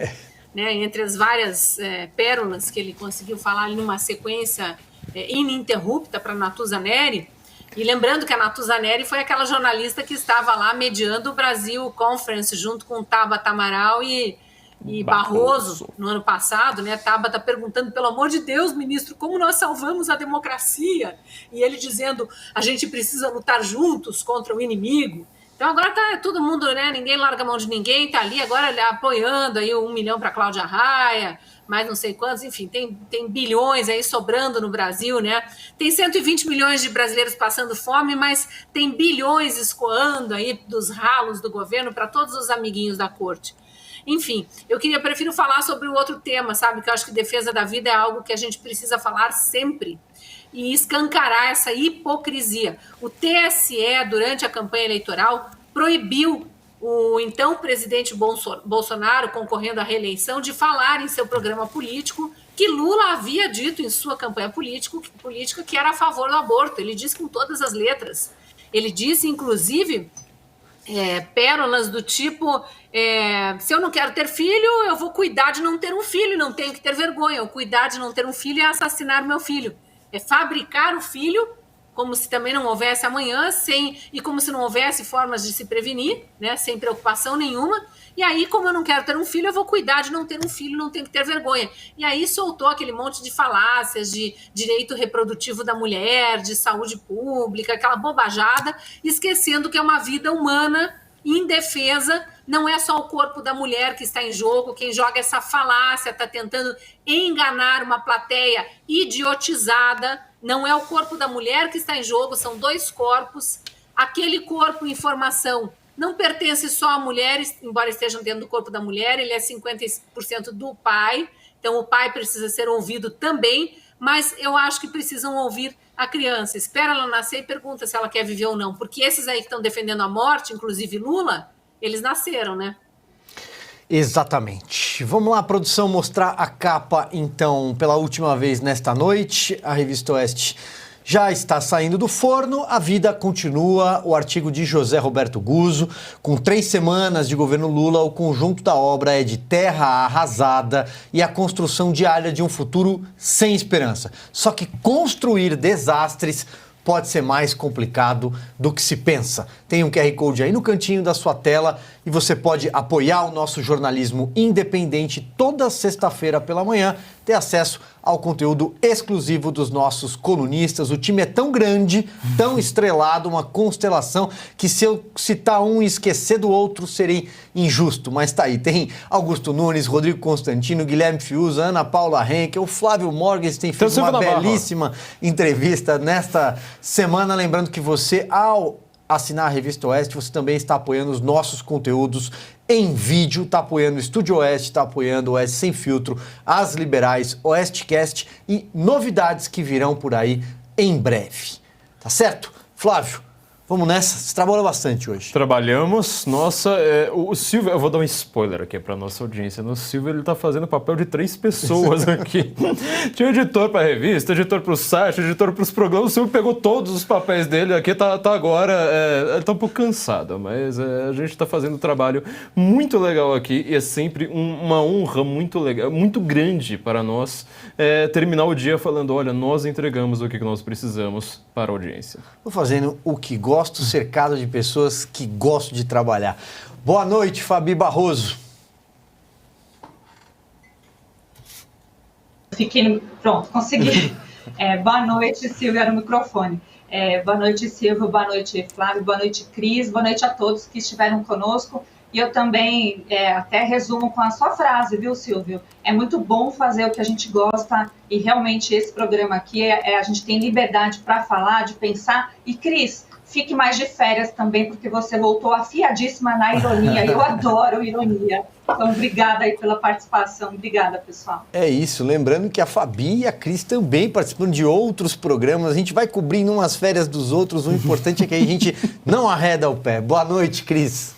Né? Entre as várias pérolas que ele conseguiu falar ali numa sequência ininterrupta para Natuza Neri, e lembrando que a Natuza Neri foi aquela jornalista que estava lá mediando o Brasil Conference junto com Tabata Amaral e Barroso no ano passado, né? Tabata perguntando, pelo amor de Deus, ministro, como nós salvamos a democracia? E ele dizendo, a gente precisa lutar juntos contra o inimigo. Então agora tá todo mundo, né? Ninguém larga a mão de ninguém, tá ali agora apoiando aí 1 milhão para Cláudia Raia, mais não sei quantos, enfim, tem bilhões aí sobrando no Brasil, né? Tem 120 milhões de brasileiros passando fome, mas tem bilhões escoando aí dos ralos do governo para todos os amiguinhos da corte. Enfim, eu prefiro falar sobre o outro tema, sabe? Que eu acho que defesa da vida é algo que a gente precisa falar sempre e escancarar essa hipocrisia. O TSE, durante a campanha eleitoral, proibiu o então presidente Bolsonaro, concorrendo à reeleição, de falar em seu programa político que Lula havia dito em sua campanha política que era a favor do aborto. Ele disse com todas as letras. Ele disse, inclusive, pérolas do tipo, se eu não quero ter filho, eu vou cuidar de não ter um filho, não tenho que ter vergonha. Eu cuidar de não ter um filho é assassinar meu filho. É fabricar o filho, como se também não houvesse amanhã, e como se não houvesse formas de se prevenir, né, sem preocupação nenhuma. E aí, como eu não quero ter um filho, eu vou cuidar de não ter um filho, não tenho que ter vergonha. E aí soltou aquele monte de falácias de direito reprodutivo da mulher, de saúde pública, aquela bobajada, esquecendo que é uma vida humana indefesa. Não é só o corpo da mulher que está em jogo, quem joga essa falácia está tentando enganar uma plateia idiotizada. Não é o corpo da mulher que está em jogo, são 2 corpos. Aquele corpo em formação não pertence só à mulher, embora estejam dentro do corpo da mulher, ele é 50% do pai, então o pai precisa ser ouvido também, mas eu acho que precisam ouvir a criança. Espera ela nascer e pergunta se ela quer viver ou não, porque esses aí que estão defendendo a morte, inclusive Lula, eles nasceram, né? Exatamente. Vamos lá, produção, mostrar a capa, então, pela última vez nesta noite. A Revista Oeste já está saindo do forno, a vida continua. O artigo de José Roberto Guzzo, com 3 semanas de governo Lula, o conjunto da obra é de terra arrasada e a construção diária de um futuro sem esperança. Só que construir desastres pode ser mais complicado do que se pensa. Tem um QR Code aí no cantinho da sua tela e você pode apoiar o nosso jornalismo independente toda sexta-feira pela manhã, ter acesso ao conteúdo exclusivo dos nossos colunistas. O time é tão grande, tão estrelado, uma constelação, que se eu citar um e esquecer do outro, serei injusto. Mas tá aí, tem Augusto Nunes, Rodrigo Constantino, Guilherme Fiuza, Ana Paula Henkel, Flávio Morgenstern fez uma belíssima entrevista nesta semana. Lembrando que você, ao assinar a Revista Oeste, você também está apoiando os nossos conteúdos em vídeo, está apoiando o Estúdio Oeste, está apoiando o Oeste Sem Filtro, As Liberais, Oestecast e novidades que virão por aí em breve. Tá certo? Flávio, vamos nessa? Você trabalhou bastante hoje. Trabalhamos. Nossa, o Silvio, eu vou dar um spoiler aqui para nossa audiência. O Silvio, ele tá fazendo o papel de 3 pessoas aqui. Tinha editor para a revista, editor para o site, editor para os programas. O Silvio pegou todos os papéis dele aqui, tá agora, ele tá um pouco cansado, mas a gente tá fazendo um trabalho muito legal aqui e é sempre uma honra muito legal, muito grande para nós terminar o dia falando, olha, nós entregamos o que nós precisamos para a audiência. Estou fazendo o que gosto, cercado de pessoas que gostam de trabalhar. Boa noite, Fabi Barroso. Pronto, consegui. Boa noite, Silvia, no microfone. Boa noite, Silvio, boa noite, Flávio, boa noite, Cris, boa noite a todos que estiveram conosco. E eu também até resumo com a sua frase, viu, Silvio? É muito bom fazer o que a gente gosta e realmente esse programa aqui, a gente tem liberdade para falar, de pensar. E, Cris, fique mais de férias também, porque você voltou afiadíssima na ironia. Eu adoro ironia. Então, obrigada aí pela participação. Obrigada, pessoal. É isso. Lembrando que a Fabi e a Cris também participam de outros programas. A gente vai cobrindo umas férias dos outros. O importante é que a gente não arreda o pé. Boa noite, Cris.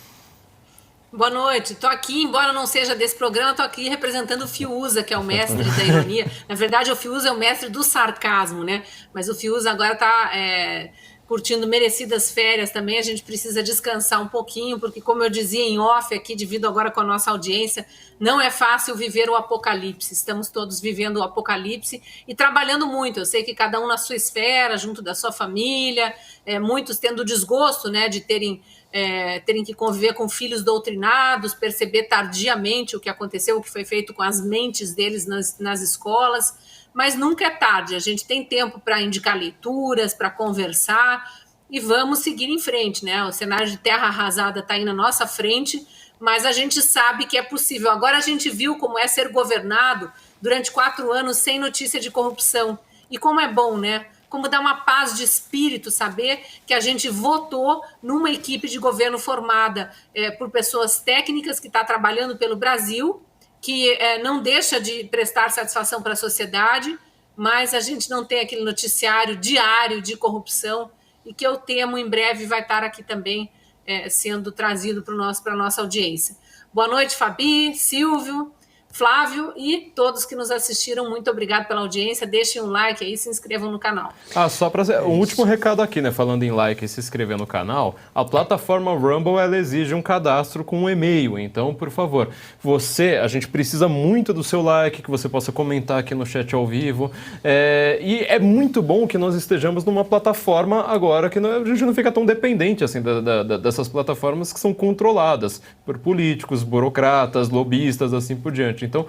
Boa noite. Tô aqui, embora não seja desse programa, tô aqui representando o Fiuza, que é o mestre da ironia. Na verdade, o Fiuza é o mestre do sarcasmo, né? Mas o Fiuza agora tá curtindo merecidas férias também. A gente precisa descansar um pouquinho, porque, como eu dizia em off aqui, divido agora com a nossa audiência, não é fácil viver o apocalipse. Estamos todos vivendo o apocalipse e trabalhando muito. Eu sei que cada um na sua esfera, junto da sua família, muitos tendo desgosto, né, de terem que conviver com filhos doutrinados, perceber tardiamente o que aconteceu, o que foi feito com as mentes deles nas escolas, mas nunca é tarde. A gente tem tempo para indicar leituras, para conversar e vamos seguir em frente, né? O cenário de terra arrasada está aí na nossa frente, mas a gente sabe que é possível. Agora a gente viu como é ser governado durante 4 anos sem notícia de corrupção. E como é bom, né? Como dá uma paz de espírito saber que a gente votou numa equipe de governo formada por pessoas técnicas que está trabalhando pelo Brasil, que não deixa de prestar satisfação para a sociedade, mas a gente não tem aquele noticiário diário de corrupção e que eu temo em breve vai estar aqui também sendo trazido para a nossa audiência. Boa noite, Fabi, Silvio, Flávio e todos que nos assistiram, muito obrigado pela audiência. Deixem um like aí e se inscrevam no canal. Só para um último recado aqui, né? Falando em like e se inscrever no canal, a plataforma Rumble, ela exige um cadastro com um e-mail. Então, por favor, a gente precisa muito do seu like, que você possa comentar aqui no chat ao vivo. E é muito bom que nós estejamos numa plataforma agora que a gente não fica tão dependente assim dessas plataformas que são controladas por políticos, burocratas, lobistas, assim por diante. Então,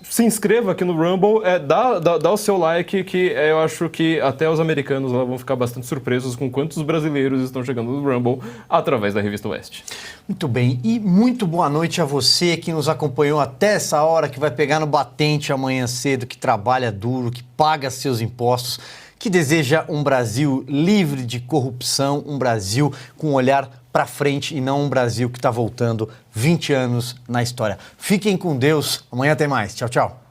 se inscreva aqui no Rumble, dá o seu like, que eu acho que até os americanos lá vão ficar bastante surpresos com quantos brasileiros estão chegando no Rumble através da Revista Oeste. Muito bem, e muito boa noite a você que nos acompanhou até essa hora, que vai pegar no batente amanhã cedo, que trabalha duro, que paga seus impostos, que deseja um Brasil livre de corrupção, um Brasil com um olhar para frente e não um Brasil que está voltando 20 anos na história. Fiquem com Deus. Amanhã tem mais. Tchau, tchau.